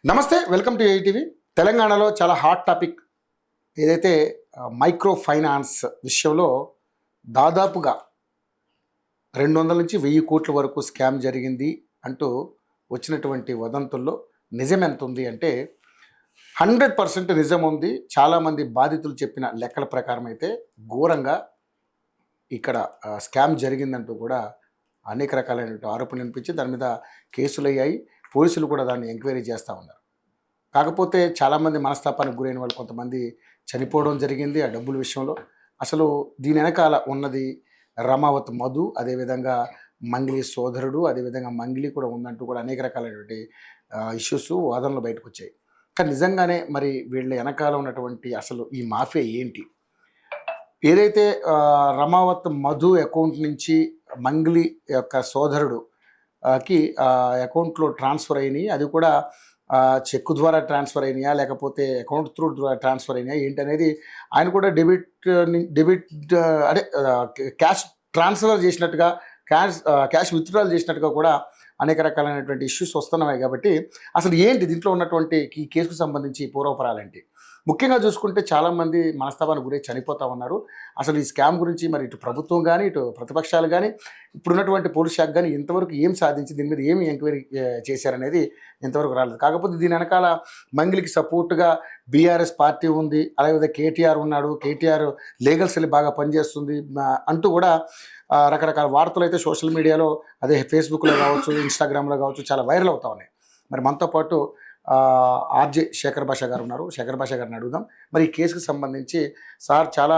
నమస్తే, welcome to ATV. తెలంగాణలో చాలా హాట్ టాపిక్ ఏదైతే మైక్రో ఫైనాన్స్ విషయంలో దాదాపుగా 200 నుంచి 1000 కోట్ల వరకు స్కామ్ జరిగింది అంటూ వచ్చినటువంటి వదంతుల్లో నిజం ఎంత ఉంది అంటే 100% నిజం ఉంది. చాలామంది బాధితులు చెప్పిన లెక్కల ప్రకారం అయితే ఘోరంగా ఇక్కడ స్కామ్ జరిగిందంటూ కూడా అనేక రకాలైన ఆరోపణలు వినిపించి దాని మీద కేసులు అయ్యాయి. పోలీసులు కూడా దాన్ని ఎంక్వైరీ చేస్తూ ఉన్నారు. కాకపోతే చాలామంది మనస్తాపానికి గురైన వాళ్ళు కొంతమంది చనిపోవడం జరిగింది ఆ డబ్బుల విషయంలో. అసలు దీని వెనకాల ఉన్నది రమావత్ మధు, అదేవిధంగా మంగ్లీ సోదరుడు, అదేవిధంగా మంగ్లీ కూడా ఉందంటూ కూడా అనేక రకాలైనటువంటి ఇష్యూస్ వాదనలు బయటకు వచ్చాయి. కానీ నిజంగానే మరి వీళ్ళ వెనకాల ఉన్నటువంటి అసలు ఈ మాఫియా ఏంటి? ఏదైతే రమావత్ మధు అకౌంట్ నుంచి మంగ్లీ యొక్క సోదరుడు కి అకౌంట్లో ట్రాన్స్ఫర్ అయినాయి, అది కూడా చెక్ ద్వారా ట్రాన్స్ఫర్ అయినాయా లేకపోతే అకౌంట్ త్రూ ట్రాన్స్ఫర్ అయినాయా ఏంటి అనేది ఆయన కూడా డెబిట్ అదే క్యాష్ ట్రాన్స్ఫర్ చేసినట్టుగా క్యాష్ విత్డ్రాల్ చేసినట్టుగా కూడా అనేక రకాలైనటువంటి ఇష్యూస్ వస్తున్నాయి. కాబట్టి అసలు ఏంటి దీంట్లో ఉన్నటువంటి ఈ కేసుకు సంబంధించి పూర్వపరాలేంటి? ముఖ్యంగా చూసుకుంటే చాలామంది మనస్తాపానికి గురై చనిపోతూ ఉన్నారు. అసలు ఈ స్కామ్ గురించి మరి ఇటు ప్రభుత్వం కానీ ఇటు ప్రతిపక్షాలు కానీ ఇప్పుడున్నటువంటి పోలీస్ శాఖ కానీ ఇంతవరకు ఏం సాధించి దీని మీద ఏమి ఎంక్వైరీ చేశారనేది ఇంతవరకు రాలేదు. కాకపోతే దీని వెనకాల మంగిలికి సపోర్ట్గా బీఆర్ఎస్ పార్టీ ఉంది, అలాగే కేటీఆర్ ఉన్నాడు, కేటీఆర్ లీగల్ సెల్ బాగా పనిచేస్తుంది అంటూ కూడా రకరకాల వార్తలు అయితే సోషల్ మీడియాలో అదే ఫేస్బుక్లో కావచ్చు, ఇన్స్టాగ్రామ్లో కావచ్చు చాలా వైరల్ అవుతా ఉన్నాయి. మరి మనతో పాటు ఆర్జే శేఖర్ భాష గారు ఉన్నారు. శేఖర్ భాష గారిని అడుగుదాం. మరి ఈ కేసుకు సంబంధించి సార్ చాలా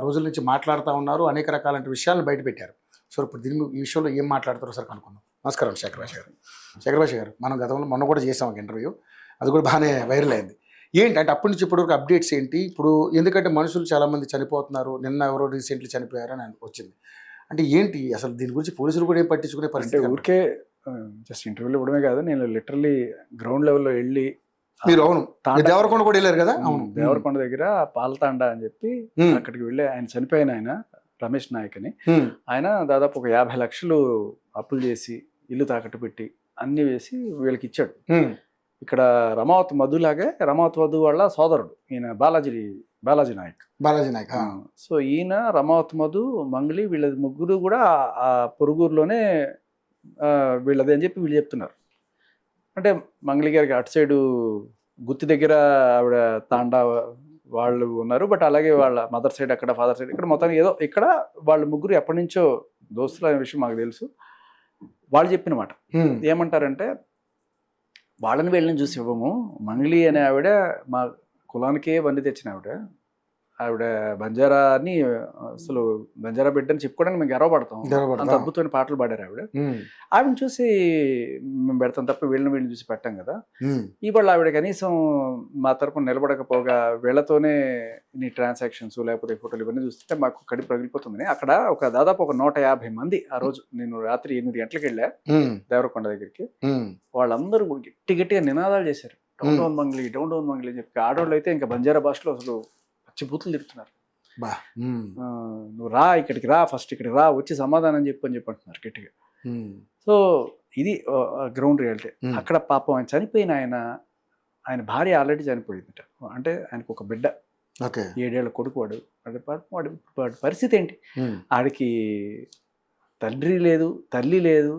రోజుల నుంచి మాట్లాడుతూ ఉన్నారు, అనేక రకాలైన విషయాలను బయటపెట్టారు. సో ఇప్పుడు దీని ఈ విషయంలో ఏం మాట్లాడతారో సార్ కనుక్కుందాం. నమస్కారం శేఖర్ భాష గారు. శేఖర్ భాష గారు, మనం గతంలో మొన్న కూడా చేసాం ఒక ఇంటర్వ్యూ, అది కూడా బాగానే వైరల్ అయింది. ఏంటి అంటే అప్పటి నుంచి ఇప్పటివరకు అప్డేట్స్ ఏంటి? ఇప్పుడు ఎందుకంటే మనుషులు చాలామంది చనిపోతున్నారు, నిన్న ఎవరో రీసెంట్లీ చనిపోయారని వచ్చింది. అంటే ఏంటి అసలు దీని గురించి పోలీసులు కూడా ఏం పట్టించుకునే పరిస్థితి? ఊరికే జస్ట్ ఇంటర్వ్యూలు ఇవ్వడమే కాదు, నేను లిటరల్లీ గ్రౌండ్ లెవెల్లో వెళ్ళి మీరు అవును దేవరకొండ కూడా వెళ్ళారు కదా? అవును, దేవరకొండ దగ్గర పాలతాండా అని చెప్పి అక్కడికి వెళ్ళి ఆయన చనిపోయిన ఆయన రమేష్ నాయక్ అని ఆయన దాదాపు ఒక 50 లక్షలు అప్పులు చేసి ఇల్లు తాకట్టు పెట్టి అన్ని వేసి వీళ్ళకి ఇచ్చాడు. ఇక్కడ రమావత్ మధులాగే రమావత్ మధు వాళ్ళ సోదరుడు ఈయన బాలాజీ నాయక్. సో ఈయన రమావత్ మధు మంగ్లీ వీళ్ళ ముగ్గురు కూడా ఆ పొరుగురులోనే వీళ్ళది అని చెప్పి వీళ్ళు చెప్తున్నారు. అంటే మంగ్లీ గారికి అటు సైడు గుత్తి దగ్గర ఆవిడ తాండా వాళ్ళు ఉన్నారు, బట్ అలాగే వాళ్ళ మదర్ సైడ్ అక్కడ, ఫాదర్ సైడ్ ఇక్కడ, మొత్తానికి ఏదో ఇక్కడ వాళ్ళ ముగ్గురు ఎప్పటి నుంచో దోస్తులు అనే విషయం మాకు తెలుసు. వాళ్ళు చెప్పిన మాట ఏమంటారంటే, వాళ్ళని వీళ్ళని చూసి ఇవ్వము, మంగ్లీ అనే ఆవిడ మా కులానికే బండి తెచ్చిన ఆవిడ బంజారా అని, అసలు బంజారా బిడ్డ అని చెప్పుకోవడానికి మేము గర్వపడతాం. అంత అద్భుతమైన పాటలు పాడారు ఆవిడని చూసి మేము పెడతాం తప్ప వీళ్ళని చూసి పెట్టాం కదా. ఇవాళ ఆవిడ కనీసం మా తరపున నిలబడకపోగా వీళ్ళతోనే నీ ట్రాన్సాక్షన్స్ లేకపోతే ఫోటోలు ఇవన్నీ చూస్తుంటే మాకు కడుపు పగిలిపోతుంది. అక్కడ దాదాపు ఒక 150 మంది ఆ రోజు, నేను రాత్రి 8 గంటలకు వెళ్ళా దేవరకొండ దగ్గరికి, వాళ్ళందరూ గట్టిగా నినాదాలు చేశారు, డౌన్ డౌన్ మంగ్లీ అని చెప్పి. ఆడవాళ్ళు అయితే ఇంకా బంజారా భాషలో అసలు బూతులు తిరుగుతున్నారు. నువ్వు రా ఇక్కడికి రా, ఫస్ట్ ఇక్కడికి రా, వచ్చి సమాధానం చెప్పు అని అంటున్నారు గట్టిగా. సో ఇది గ్రౌండ్ రియాలిటీ. అక్కడ పాపం ఆయన చనిపోయిన ఆయన భార్య ఆల్రెడీ చనిపోయిందట. అంటే ఆయనకు ఒక బిడ్డ, 7 ఏళ్ల కొడుకు. వాడి పరిస్థితి ఏంటి? ఆడికి తండ్రి లేదు, తల్లి లేదు,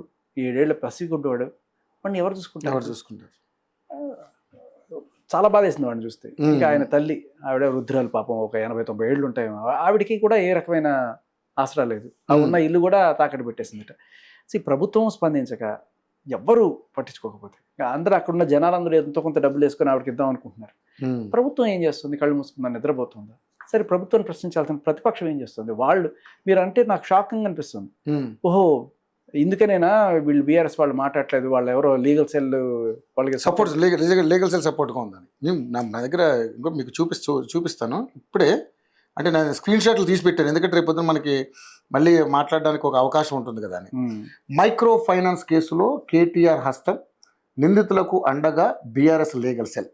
7 ఏళ్ల పసిగుడ్డవాడు. వాడిని ఎవరు చూసుకుంటారు? చాలా బాధేసింది వాడిని చూస్తే. ఇంకా ఆయన తల్లి ఆవిడ వృద్ధురాలు, పాపం ఒక 80-90 ఏళ్ళు ఉంటాయి. ఆవిడకి కూడా ఏ రకమైన ఆసరా లేదు, ఆ ఉన్న ఇల్లు కూడా తాకట్టు పెట్టేసిందట. సో ప్రభుత్వం స్పందించక, ఎవ్వరూ పట్టించుకోకపోతే, అందరూ అక్కడున్న జనాలందరూ ఎంతో కొంత డబ్బులు వేసుకొని ఆవిడకి ఇద్దాం అనుకుంటున్నారు. ప్రభుత్వం ఏం చేస్తుంది? కళ్ళు మూసుకుందా, నిద్రపోతుందా? సరే, ప్రభుత్వాన్ని ప్రశ్నించాల్సిన ప్రతిపక్షం ఏం చేస్తుంది? వాళ్ళు మీరు అంటే నాకు షాకింగ్ అనిపిస్తుంది. ఓహో, ఇందుకనేనా వీళ్ళు బీఆర్ఎస్ వాళ్ళు మాట్లాడలేదు, వాళ్ళు ఎవరో లీగల్ సెల్ వాళ్ళకి సపోర్ట్, లీగల్ సెల్ సపోర్ట్గా ఉందని నా దగ్గర ఇంకో మీకు చూపిస్తాను ఇప్పుడే. అంటే నేను స్క్రీన్ షాట్లు తీసి పెట్టాను, ఎందుకంటే రేపు పొద్దున మనకి మళ్ళీ మాట్లాడడానికి ఒక అవకాశం ఉంటుంది కదా అని. మైక్రో ఫైనాన్స్ కేసులో కేటీఆర్ హస్తం, నిందితులకు అండగా బీఆర్ఎస్ లీగల్ సెల్.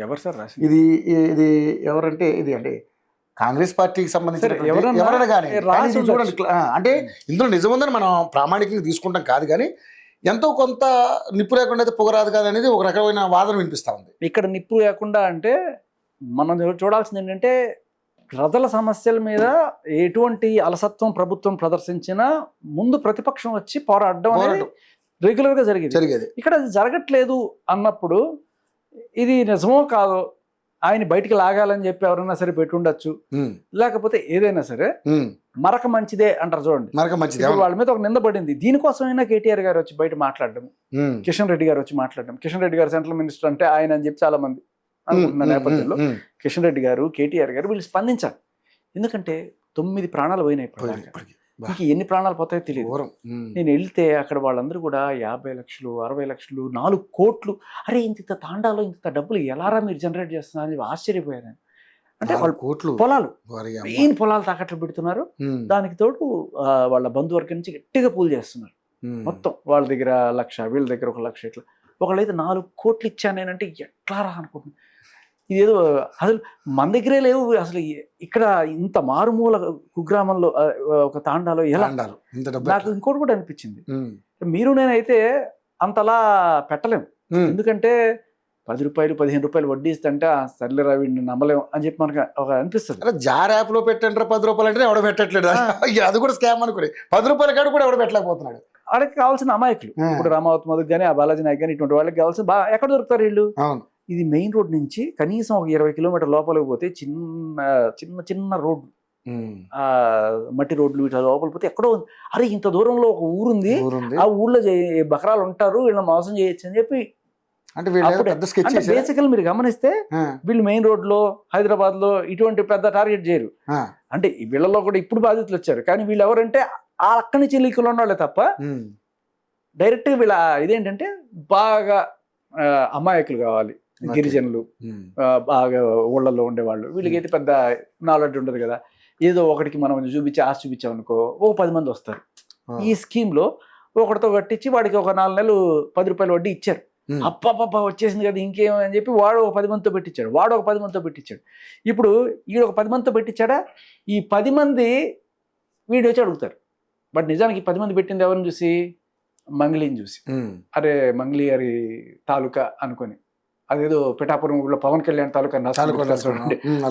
ఎవరు సార్ రాసి? ఇది ఎవరంటే ఇది అంటే కాంగ్రెస్ పార్టీకి సంబంధించిన ఎవరైనా కానీ చూడండి. అంటే ఇందులో నిజం ఉందని మనం ప్రామాణికంగా తీసుకుంటాం కాదు, కానీ ఎంతో కొంత నిప్పు లేకుండా అయితే పొగరాదు కాదు అనేది ఒక రకమైన వాదన వినిపిస్తా ఉంది. ఇక్కడ నిప్పు లేకుండా అంటే మనం చూడాల్సింది ఏంటంటే ప్రజల సమస్యల మీద ఎటువంటి అలసత్వం ప్రభుత్వం ప్రదర్శించినా ముందు ప్రతిపక్షం వచ్చి పోరాడడం అనేది రెగ్యులర్గా జరిగేది. ఇక్కడ అది జరగట్లేదు అన్నప్పుడు ఇది నిజమో కాదో ఆయన బయటికి లాగాలని చెప్పి ఎవరైనా సరే పెట్టుండొచ్చు, లేకపోతే ఏదైనా సరే మరక మంచిదే అంటారు చూడండి, మరక మంచిదే. వాళ్ళ మీద ఒక నింద పడింది. దీనికోసమైనా కేటీఆర్ గారు వచ్చి బయట మాట్లాడడం, కిషన్ రెడ్డి గారు వచ్చి మాట్లాడడం. కిషన్ రెడ్డి గారు సెంట్రల్ మినిస్టర్ అంటే ఆయన అని చెప్పి చాలా మంది అనుకుంటున్న నేపథ్యంలో కిషన్ రెడ్డి గారు, కేటీఆర్ గారు వీళ్ళు స్పందించారు. ఎందుకంటే 9 ప్రాణాలు పోయినాయి. ఇంక ఎన్ని ప్రాణాలు పోతాయో తెలియదు. నేను వెళ్తే అక్కడ వాళ్ళందరూ కూడా 50 లక్షలు 60 లక్షలు 4 కోట్లు, అరే ఇంత తాండాలో ఇంత డబ్బులు ఎలారా మీరు జనరేట్ చేస్తున్నారని ఆశ్చర్యపోయాను. అంటే వాళ్ళ కోట్లు పొలాలు మెయిన్ పొలాలు తాకట్లు పెడుతున్నారు. దానికి తోడు వాళ్ళ బంధువర్గం నుంచి గట్టిగా పూలు చేస్తున్నారు. మొత్తం వాళ్ళ దగ్గర 1,00,000, వీళ్ళ దగ్గర 1,00,000, ఇట్లా ఒకళ్ళైతే 4 కోట్లు ఇచ్చాను నేనంటే ఎట్లా రా అనుకుంటున్నాను. ఇదేదో అసలు మన దగ్గరే లేవు అసలు. ఇక్కడ ఇంత మారుమూల కుగ్రామంలో ఒక తాండాలో ఎలా నాకు ఇంకోటి కూడా అనిపించింది. మీరు నేనైతే అంతలా పెట్టలేము. ఎందుకంటే 10 రూపాయలు 15 రూపాయలు వడ్డీ ఇస్తుంటే సర్లేరా వీడిని నమ్మలేము అని చెప్పి మనకు ఒక అనిపిస్తుంది. జార్ యాప్ లో పెట్టండి 10 రూపాయలు అంటే ఎవడ పెట్టట్లేదు. అది కూడా స్కామ్ అనుకోండి. 10 రూపాయల కాడు కూడా ఎవడ పెట్టలేకపోతున్నాడు. వాళ్ళకి కావాల్సిన అమాయకులు, ఇప్పుడు రామావతి మధుకు కానీ ఆ బాలాజీ నాయక్ కానీ ఇటువంటి వాళ్ళకి కావాల్సిన ఎక్కడ దొరుకుతారు వీళ్ళు. ఇది మెయిన్ రోడ్ నుంచి కనీసం ఒక 20 కిలోమీటర్ లోపలికి పోతే చిన్న రోడ్డు, మట్టి రోడ్లు ఇట్లా లోపలికి పోతే ఎక్కడో ఉంది. అరే ఇంత దూరంలో ఒక ఊరుంది, ఆ ఊళ్ళో బకరాలు ఉంటారు, వీళ్ళని మోసం చేయొచ్చు అని చెప్పి. అంటే బేసికల్ మీరు గమనిస్తే వీళ్ళు మెయిన్ రోడ్ లో హైదరాబాద్ లో ఇటువంటి పెద్ద టార్గెట్ చేయరు. అంటే వీళ్ళలో కూడా ఇప్పుడు బాధితులు వచ్చారు, కానీ వీళ్ళు ఎవరంటే ఆ అక్కడి నుంచి లీకులు ఉన్నవాళ్ళే తప్ప డైరెక్ట్ వీళ్ళ ఇదేంటంటే బాగా అమాయకులు కావాలి, గిరిజనులు బాగా ఊళ్ళల్లో ఉండేవాళ్ళు. వీళ్ళకైతే పెద్ద నాలెడ్జ్ ఉండదు కదా. ఏదో ఒకటికి మనం చూపించి ఆశ చూపించామనుకో ఒక 10 మంది వస్తారు. ఈ స్కీమ్ లో ఒకటితో కట్టించి వాడికి ఒక 4 నెలలు 10 రూపాయలు వడ్డీ ఇచ్చారు. అప్ప వచ్చేసింది కదా ఇంకేమో అని చెప్పి వాడు ఒక 10 మందితో పెట్టించాడు, వాడు ఒక 10 మందితో పెట్టించాడు. ఇప్పుడు వీడు ఒక 10 మందితో పెట్టించాడా, ఈ 10 మంది వీడు వచ్చి అడుగుతారు. బట్ నిజానికి 10 మంది పెట్టింది ఎవరిని చూసి, మంగ్లీని చూసి. అరే మంగ్లీ గారి తాలూకా అనుకొని, అదేదో పిఠాపురం ఊళ్ళో పవన్ కళ్యాణ్ తాలూకా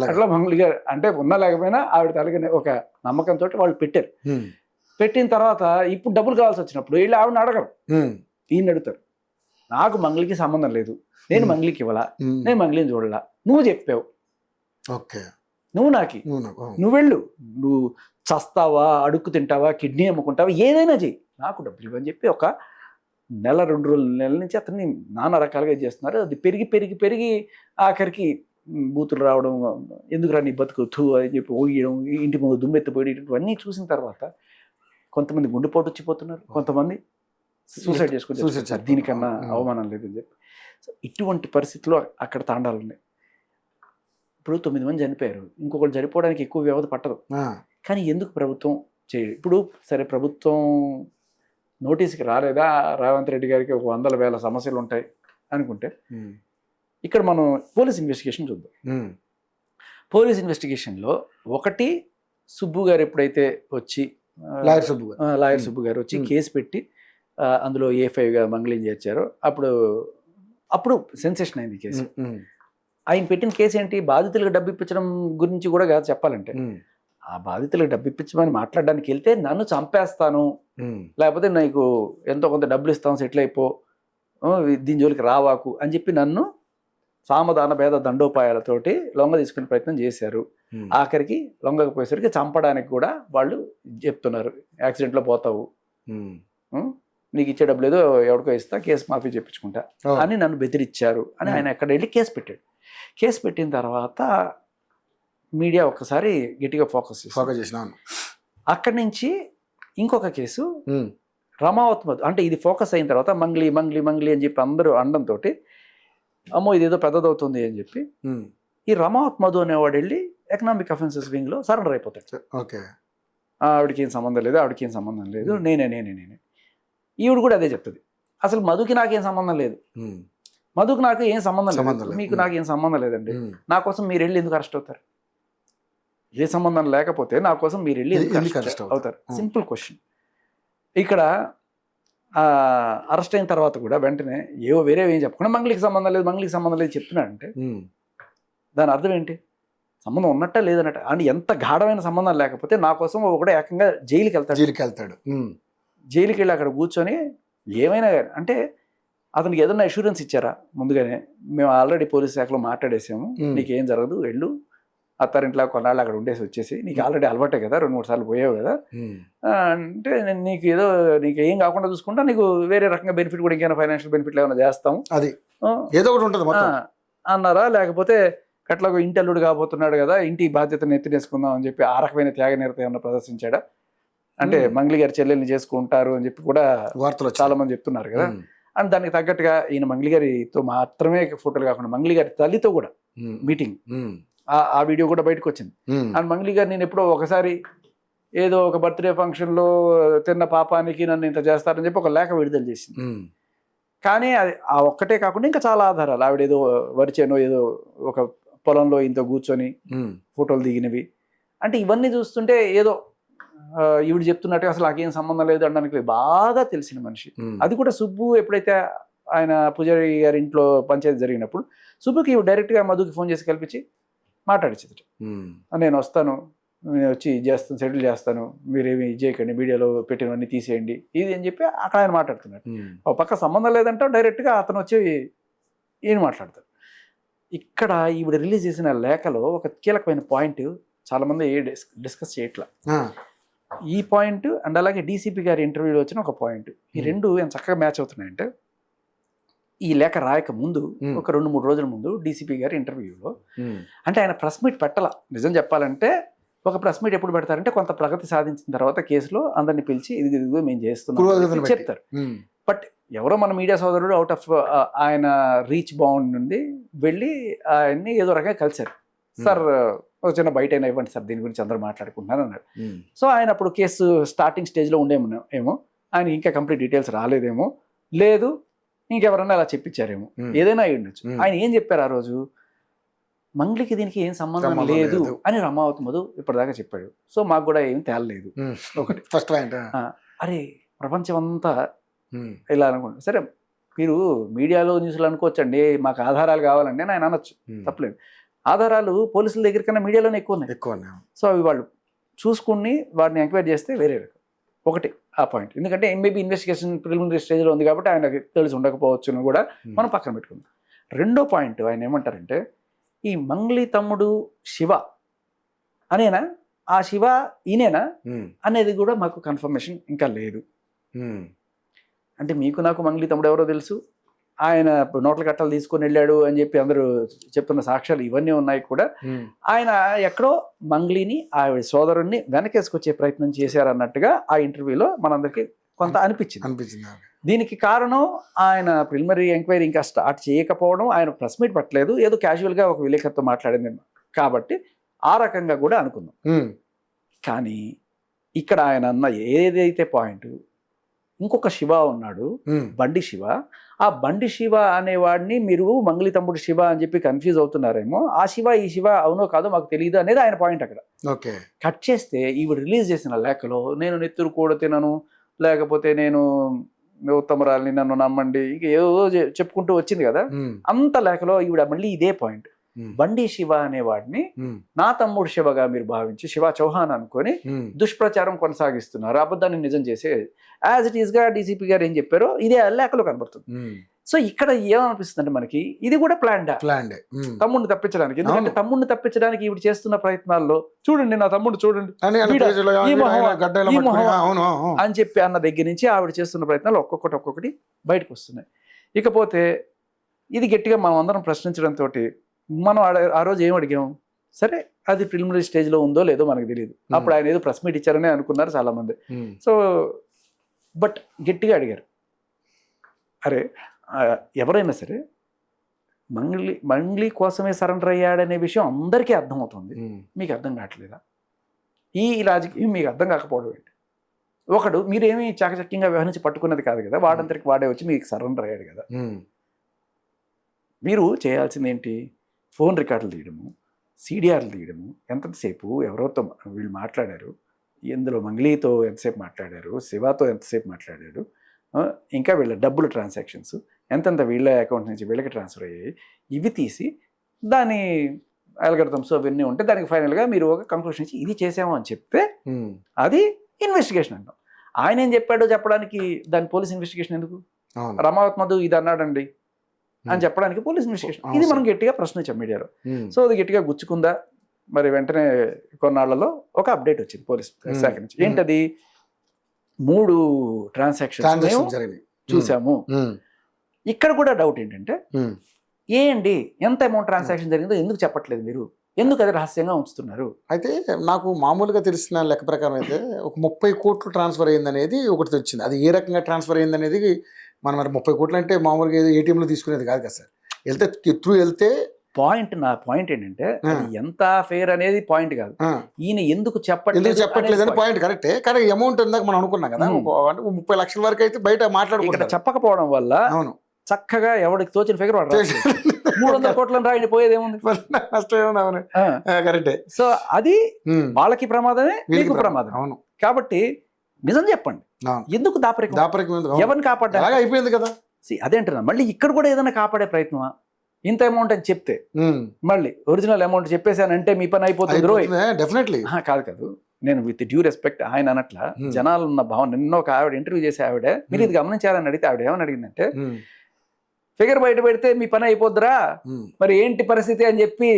అట్లా మంగ్లీ గారు అంటే ఉన్నా లేకపోయినా ఆవిడ తాలూకా ఒక నమ్మకంతో వాళ్ళు పెట్టారు. పెట్టిన తర్వాత ఇప్పుడు డబ్బులు కావాల్సి వచ్చినప్పుడు వీళ్ళు ఆవిడని అడగరు, ఈయన అడుగుతారు. నాకు మంగ్లీకి సంబంధం లేదు, నేను మంగ్లీకి ఇవ్వాలా, నేను మంగ్లీని చూడాలా, నువ్వు చెప్పావు, నువ్వు నాకి, నువ్వు వెళ్ళు, నువ్వు చస్తావా, అడుక్కు తింటావా, కిడ్నీ అమ్ముకుంటావా, ఏదైనా చెయ్యి, నాకు డబ్బులు ఇవ్వని చెప్పి ఒక నెల 2 నెలల నుంచి అతన్ని నానా రకాలుగా చేస్తున్నారు. అది పెరిగి ఆఖరికి బూతులు రావడం, ఎందుకు రా నీ బతుకు తూ అని చెప్పి ఓగియడం, ఇంటి ముందు దుమ్మెత్తిపోయి, ఇవన్నీ చూసిన తర్వాత కొంతమంది గుండెపోటు వచ్చిపోతున్నారు, కొంతమంది సూసైడ్ చేసుకుంటారు. దీనికన్నా అవమానం లేదని చెప్పి. సో ఇటువంటి పరిస్థితుల్లో అక్కడ తాండాలు ఉన్నాయి. ఇప్పుడు 9 మంది చనిపోయారు, ఇంకొకరు చనిపోవడానికి ఎక్కువ వ్యవధి పట్టదు. కానీ ఎందుకు ప్రభుత్వం చేయదు? ఇప్పుడు సరే ప్రభుత్వం నోటీస్కి రాలేదా, రేవంత్ రెడ్డి గారికి ఒక 100,000 సమస్యలు ఉంటాయి అనుకుంటే, ఇక్కడ మనం పోలీస్ ఇన్వెస్టిగేషన్ చూద్దాం. పోలీస్ ఇన్వెస్టిగేషన్లో ఒకటి సుబ్బు గారు ఎప్పుడైతే వచ్చి లాయర్ సుబ్బు గారు వచ్చి కేసు పెట్టి అందులో A5గా మంగ్లీని చేర్చారో అప్పుడు సెన్సేషన్ అయింది కేసు. ఆయన పెట్టిన కేసు ఏంటి, బాధితులకు డబ్బు ఇప్పించడం గురించి కూడా కాదు చెప్పాలంటే. ఆ బాధితులకు డబ్బు ఇప్పించమని మాట్లాడడానికి వెళ్తే నన్ను చంపేస్తాను, లేకపోతే నీకు ఎంతో కొంత డబ్బులు ఇస్తాం, సెటిల్ అయిపో, దీని జోలికి రావాకు అని చెప్పి నన్ను సామధాన భేద దండోపాయాలతోటి లొంగ తీసుకునే ప్రయత్నం చేశారు. ఆఖరికి లొంగకపోయేసరికి చంపడానికి కూడా వాళ్ళు చెప్తున్నారు, యాక్సిడెంట్లో పోతావు, నీకు ఇచ్చే డబ్బులు ఏదో ఎవరికో ఇస్తా, కేసు మాఫీ చెప్పించుకుంటా అని నన్ను బెదిరించారు అని ఆయన ఎక్కడ వెళ్ళి కేసు పెట్టాడు. కేసు పెట్టిన తర్వాత మీడియా ఒక్కసారి గట్టిగా ఫోకస్ చేసినాను. అక్కడి నుంచి ఇంకొక కేసు రమావత్ మధు, అంటే ఇది ఫోకస్ అయిన తర్వాత మంగ్లీ అని చెప్పి అందరూ అనడంతో అమ్మో ఇదేదో పెద్దదవుతుంది అని చెప్పి ఈ రమావత్ మధు అనేవాడు వెళ్ళి ఎకనామిక్ అఫెన్సెస్ వింగ్లో సరెండర్ అయిపోతాడు. ఆవిడకి ఏం సంబంధం లేదు, ఆవిడకి ఏం సంబంధం లేదు, నేనే. ఈవిడ కూడా అదే చెప్తుంది, అసలు మధుకి నాకేం సంబంధం లేదు, మధుకు నాకు ఏం సంబంధం లేదు, మీకు నాకేం సంబంధం లేదండి, నా కోసం మీరు వెళ్ళి ఎందుకు అరెస్ట్ అవుతారు? ఏ సంబంధం లేకపోతే నా కోసం మీరు వెళ్ళి ఎందుకు అరెస్ట్ అవుతారు? Simple question. ఇక్కడ అరెస్ట్ అయిన తర్వాత కూడా వెంటనే ఏవో వేరేవి ఏం చెప్పకుండా మంగ్లీకి సంబంధం లేదు చెప్తున్నాడంటే దాని అర్థం ఏంటి? సంబంధం ఉన్నట్ట లేదన్నట్ట. అండ్ ఎంత గాఢమైన సంబంధం లేకపోతే నా కోసం ఒకటే ఏకంగా జైలుకి వెళ్తాడు. జైలుకి వెళ్ళి అక్కడ కూర్చొని ఏమైనా అంటే అతనికి ఏదైనా అష్యూరెన్స్ ఇచ్చారా ముందుగానే? మేము ఆల్రెడీ పోలీస్ శాఖలో మాట్లాడేసాము, నీకేం జరగదు, వెళ్ళు అత్తారింట్లో కొన్నాళ్ళు అక్కడ ఉండేసి వచ్చేసి, నీకు ఆల్రెడీ అలవాటే కదా, 2-3 సార్లు పోయావు కదా, అంటే నీకు ఏం కాకుండా చూసుకుంటా, నీకు వేరే రకంగా బెనిఫిట్ కూడా ఇంకేమైనా ఫైనాన్షియల్ బెనిఫిట్లు ఏమైనా చేస్తాము, అది ఏదో ఒకటి ఉంటుంది అన్నారా? లేకపోతే ఎట్లాగో ఇంటి అల్లుడు కాబోతున్నాడు కదా, ఇంటి బాధ్యతను ఎత్తినేసుకుందాం అని చెప్పి ఆ రకమైన త్యాగ నిరత ఏమైనా ప్రదర్శించాడా? అంటే మంగ్లీ గారి చెల్లెల్ని చేసుకుంటారు అని చెప్పి కూడా వార్తలు చాలా మంది చెప్తున్నారు కదా. అండ్ దానికి తగ్గట్టుగా ఈయన మంగ్లీ గారితో మాత్రమే ఫోటోలు కాకుండా మంగ్లీ గారి తల్లితో కూడా మీటింగ్, ఆ వీడియో కూడా బయటకు వచ్చింది. అండ్ మంగ్లీ గారు నేను ఎప్పుడో ఒకసారి ఏదో ఒక బర్త్డే ఫంక్షన్లో తిన్న పాపానికి నన్ను ఇంత చేస్తారని చెప్పి ఒక లేఖ విడుదల చేసింది. కానీ అది ఆ ఒక్కటే కాకుండా ఇంకా చాలా ఆధారాలు, ఆవిడ ఏదో వరిచేనో ఏదో ఒక పొలంలో ఇంత కూర్చొని ఫోటోలు దిగినవి, అంటే ఇవన్నీ చూస్తుంటే ఏదో ఈవిడ చెప్తున్నట్టుగా అసలు నాకేం సంబంధం లేదు అనడానికి బాగా తెలిసిన మనిషి. అది కూడా సుబ్బు ఎప్పుడైతే ఆయన పూజారి గారి ఇంట్లో పంచాయతీ జరిగినప్పుడు సుబ్బుకి డైరెక్ట్గా మధుకి ఫోన్ చేసి కల్పించి మాట్లాడించదు, నేను వస్తాను, నేను వచ్చి చేస్తాను, సెటిల్ చేస్తాను, మీరేమి ఇది చేయకండి, మీడియాలో పెట్టినవన్నీ తీసేయండి ఇది అని చెప్పి అక్కడ ఆయన మాట్లాడుతున్నాడు. ఒక పక్క సంబంధం లేదంటే డైరెక్ట్గా అతను వచ్చి ఈయన మాట్లాడతాడు. ఇక్కడ ఈవిడ రిలీజ్ చేసిన లేఖలో ఒక కీలకమైన పాయింట్ చాలామంది డిస్కస్ చేయట్లా. ఈ పాయింట్ అండ్ అలాగే డీసీపీ గారి ఇంటర్వ్యూలో వచ్చిన ఒక పాయింట్, ఈ రెండు ఎంత చక్కగా మ్యాచ్ అవుతున్నాయంటే, ఈ లేఖ రాయక ముందు ఒక 2-3 రోజుల ముందు డీసీపీ గారి ఇంటర్వ్యూలో, అంటే ఆయన ప్రెస్ మీట్ పెట్టాల, నిజం చెప్పాలంటే ఒక ప్రెస్ మీట్ ఎప్పుడు పెడతారంటే కొంత ప్రగతి సాధించిన తర్వాత కేసులో అందరిని పిలిచి ఇదిగో మేము చేస్తున్నాం చెప్తారు. బట్ ఎవరో మన మీడియా సోదరుడు అవుట్ ఆఫ్ ఆయన రీచ్ బాగుండి నుండి వెళ్ళి ఆయన్ని ఏదో రకంగా కలిశారు. సార్ ఒక చిన్న బయట అయినా ఇవ్వండి సార్, దీని గురించి అందరూ మాట్లాడుకుంటున్నారు అన్నాడు. సో ఆయన అప్పుడు కేసు స్టార్టింగ్ స్టేజ్లో ఏమో ఆయన ఇంకా కంప్లీట్ డీటెయిల్స్ రాలేదేమో, లేదు ఇంకెవరన్నా అలా చెప్పించారేమో, ఏదైనా అయి ఉండొచ్చు. ఆయన ఏం చెప్పారు ఆ రోజు? మంగ్లీకి దీనికి ఏం సంబంధం లేదు అని రమావతి మధు ఇప్పటిదాకా చెప్పాడు. సో మాకు కూడా ఏం తేలలేదు. ఒకటి ఫస్ట్ పాయింట్. అరే ప్రపంచం అంతా ఇలా అనుకుంటా, సరే మీరు మీడియాలో న్యూస్లో అనుకోవచ్చండి, మాకు ఆధారాలు కావాలండి అని ఆయన అనొచ్చు, తప్పలేదు. ఆధారాలు పోలీసుల దగ్గర కన్నా మీడియాలోనే ఎక్కువ. సో అవి వాళ్ళు చూసుకుని వాడిని ఎంక్వైరీ చేస్తే వేరే ఒకటి ఆ పాయింట్. ఎందుకంటే మేబీ ఇన్వెస్టిగేషన్ ప్రిలిమినరీ స్టేజ్లో ఉంది కాబట్టి ఆయనకి తెలిసి ఉండకపోవచ్చు అని కూడా మనం పక్కన పెట్టుకుందాం. రెండో పాయింట్ ఆయన ఏమంటారంటే, ఈ మంగ్లీ తమ్ముడు శివ అనేనా, ఆ శివ ఈయనేనా అనేది కూడా మాకు కన్ఫర్మేషన్ ఇంకా లేదు. అంటే మీకు నాకు మంగ్లీ తమ్ముడు ఎవరో తెలుసు, ఆయన నోట్ల కట్టలు తీసుకొని వెళ్ళాడు అని చెప్పి అందరూ చెప్తున్న సాక్ష్యాలు ఇవన్నీ ఉన్నాయి కూడా. ఆయన ఎక్కడో మంగ్లీని ఆవిడ సోదరుణ్ణి వెనకేసుకొచ్చే ప్రయత్నం చేశారన్నట్టుగా ఆ ఇంటర్వ్యూలో మనందరికీ కొంత అనిపించింది. దీనికి కారణం ఆయన ప్రిలిమినరీ ఎంక్వైరీ ఇంకా స్టార్ట్ చేయకపోవడం, ఆయన ప్రెస్ మీట్ పట్టలేదు, ఏదో క్యాజువల్గా ఒక విలేకరుతో మాట్లాడింది కాబట్టి ఆ రకంగా కూడా అనుకుందాం. కానీ ఇక్కడ ఆయన అన్న ఏదైతే పాయింట్, ఇంకొక శివ ఉన్నాడు, బండి శివ. ఆ బండి శివ అనేవాడిని మీరు మంగ్లీ తమ్ముడు శివ అని చెప్పి కన్ఫ్యూజ్ అవుతున్నారేమో, ఆ శివ ఈ శివ అవునో కాదో మాకు తెలియదు అనేది ఆయన పాయింట్. అక్కడ కట్ చేస్తే ఈవిడ రిలీజ్ చేసిన లేఖలో నేను నెత్తురు కూడా తినను, లేకపోతే నేను ఉత్తమరాల్ని, నన్ను నమ్మండి, ఇక ఏదో చెప్పుకుంటూ వచ్చింది కదా. అంత లేఖలో ఈవిడ మళ్ళీ ఇదే పాయింట్, బండి శివ అనేవాడిని నా తమ్ముడు శివగా మీరు భావించి శివ చౌహాన్ అనుకొని దుష్ప్రచారం కొనసాగిస్తున్నారు, అబద్ధాన్ని నిజం చేసే యాజ్ ఇట్ ఈస్ గా డీసీపీ గారు ఏం చెప్పారో ఇదే లేఖలో కనబడుతుంది. సో ఇక్కడ ఏమనిపిస్తుంది అంటే మనకి ఇది కూడా ప్లాన్డ్ తమ్ముడిని తప్పించడానికి. ఎందుకంటే తమ్ముడిని తప్పించడానికి ఈవిడ చేస్తున్న ప్రయత్నాల్లో చూడండి నా తమ్ముడు చూడండి అని చెప్పి అన్న దగ్గర నుంచి ఆవిడ చేస్తున్న ప్రయత్నాలు ఒక్కొక్కటి బయటకు వస్తున్నాయి. ఇకపోతే ఇది గట్టిగా మనం అందరం ప్రశ్నించడంతో మనం ఆ రోజు ఏం అడిగాం, సరే అది ప్రిలిమినరీ స్టేజ్లో ఉందో లేదో మనకు తెలియదు. అప్పుడు ఆయన ఏదో ప్రెస్ మీట్ ఇచ్చారని అనుకున్నారు చాలామంది. సో బట్ గట్టిగా అడిగారు, అరే ఎవరైనా సరే మంగ్లీ కోసమే సరెండర్ అయ్యాడనే విషయం అందరికీ అర్థమవుతుంది, మీకు అర్థం కావట్లేదా? ఈ రాజకీయం మీకు అర్థం కాకపోవడం ఏంటి? ఒకడు మీరేమీ చాకచక్యంగా వ్యవహరించి పట్టుకున్నది కాదు కదా, వాడంతరికి వాడే వచ్చి మీకు సరెండర్ అయ్యాడు కదా. మీరు చేయాల్సింది ఏంటి? ఫోన్ రికార్డులు తీయడము, సీడీఆర్లు తీయడము, ఎంతసేపు ఎవరితో వీళ్ళు మాట్లాడారు, ఇందులో మంగ్లీతో ఎంతసేపు మాట్లాడారు, శివతో ఎంతసేపు మాట్లాడారు, ఇంకా వీళ్ళ డబ్బులు ట్రాన్సాక్షన్స్ ఎంతెంత వీళ్ళ అకౌంట్ నుంచి వీళ్ళకి ట్రాన్స్ఫర్ అయ్యాయి, ఇవి తీసి దాని అల్గరిథమ్స్ అవన్నీ ఉంటే దానికి ఫైనల్గా మీరు ఒక కంక్లూషన్ ఇచ్చి ఇది చేసాము అని చెప్తే అది ఇన్వెస్టిగేషన్ అంటాం. ఆయన ఏం చెప్పాడో చెప్పడానికి దాని పోలీస్ ఇన్వెస్టిగేషన్ ఎందుకు? రమావత్ మధు ఇది అన్నాడండి అని చెప్పడానికి పోలీస్ ఇన్వెస్టిగేషన్. ఇది మనం గట్టిగా ప్రశ్నించాం మీడియాలో. సో అది గట్టిగా గుచ్చుకుందా, మరి వెంటనే కొన్నాళ్లలో ఒక అప్డేట్ వచ్చింది పోలీస్ శాఖ నుంచి. ఏంటది? 3 ట్రాన్సాక్షన్స్ చూసాము. ఇక్కడ కూడా డౌట్ ఏంటంటే, ఏంటి ఎంత అమౌంట్ ట్రాన్సాక్షన్ జరిగిందో ఎందుకు చెప్పట్లేదు మీరు, ఎందుకు అది రహస్యంగా ఉంచుతున్నారు? అయితే నాకు మామూలుగా తెలిసిన లెక్క ప్రకారం అయితే ఒక 30 కోట్లు ట్రాన్స్ఫర్ అయ్యింది అనేది ఒకటి వచ్చింది. అది ఏ రకంగా ట్రాన్స్ఫర్ అయ్యింది అనేది మనం మరి 30 కోట్లు అంటే మామూలుగా ఏటీఎంలో తీసుకునేది కాదు కదా సార్. వెళ్తే నా పాయింట్ ఏంటంటే ఎంత ఫేర్ అనేది పాయింట్ కాదు, ఈయన ఎందుకు చెప్పట్లేదు అని పాయింట్. కరెక్టే, కానీ అమౌంట్ ఇందాక మనం అనుకున్నాం కదా 30 లక్షల వరకు అయితే బయట మాట్లాడుకుంటారు. చెప్పకపోవడం వల్ల అవును చక్కగా ఎవరికి తోచిన ఫిగర్ 300 కోట్లను రాయండి, పోయేది ఏముంది, నష్టం. కరెక్టే. సో అది వాళ్ళకి ప్రమాదమే, మీకు ప్రమాదం. అవును, కాబట్టి నిజం చెప్పండి, ఎందుకు దాపరికం ఎవరిని కాపాడ్డా అయిపోయింది కదా. అదేంటున్నా మళ్ళీ ఇక్కడ కూడా ఏదైనా కాపాడే ప్రయత్నమా? ఇంత అమౌంట్ అని చెప్తే మళ్ళీ ఒరిజినల్ అమౌంట్ చెప్పేసానంటే మీ పని అయిపోతుంది. డెఫినెట్లీ కాదు, నేను విత్ డ్యూ రెస్పెక్ట్ ఆయన అన్నట్ల జనాలు ఉన్న భావన. నిన్న ఒక ఆవిడ ఇంటర్వ్యూ చేసే ఆవిడ మీరు ఇది గమనించాలని అడిగితే ఆవిడ ఏమని అడిగిందంటే, ఫిగర్ బయట పెడితే మీ పని అయిపోద్దురా, మరి ఏంటి పరిస్థితి అని చెప్పి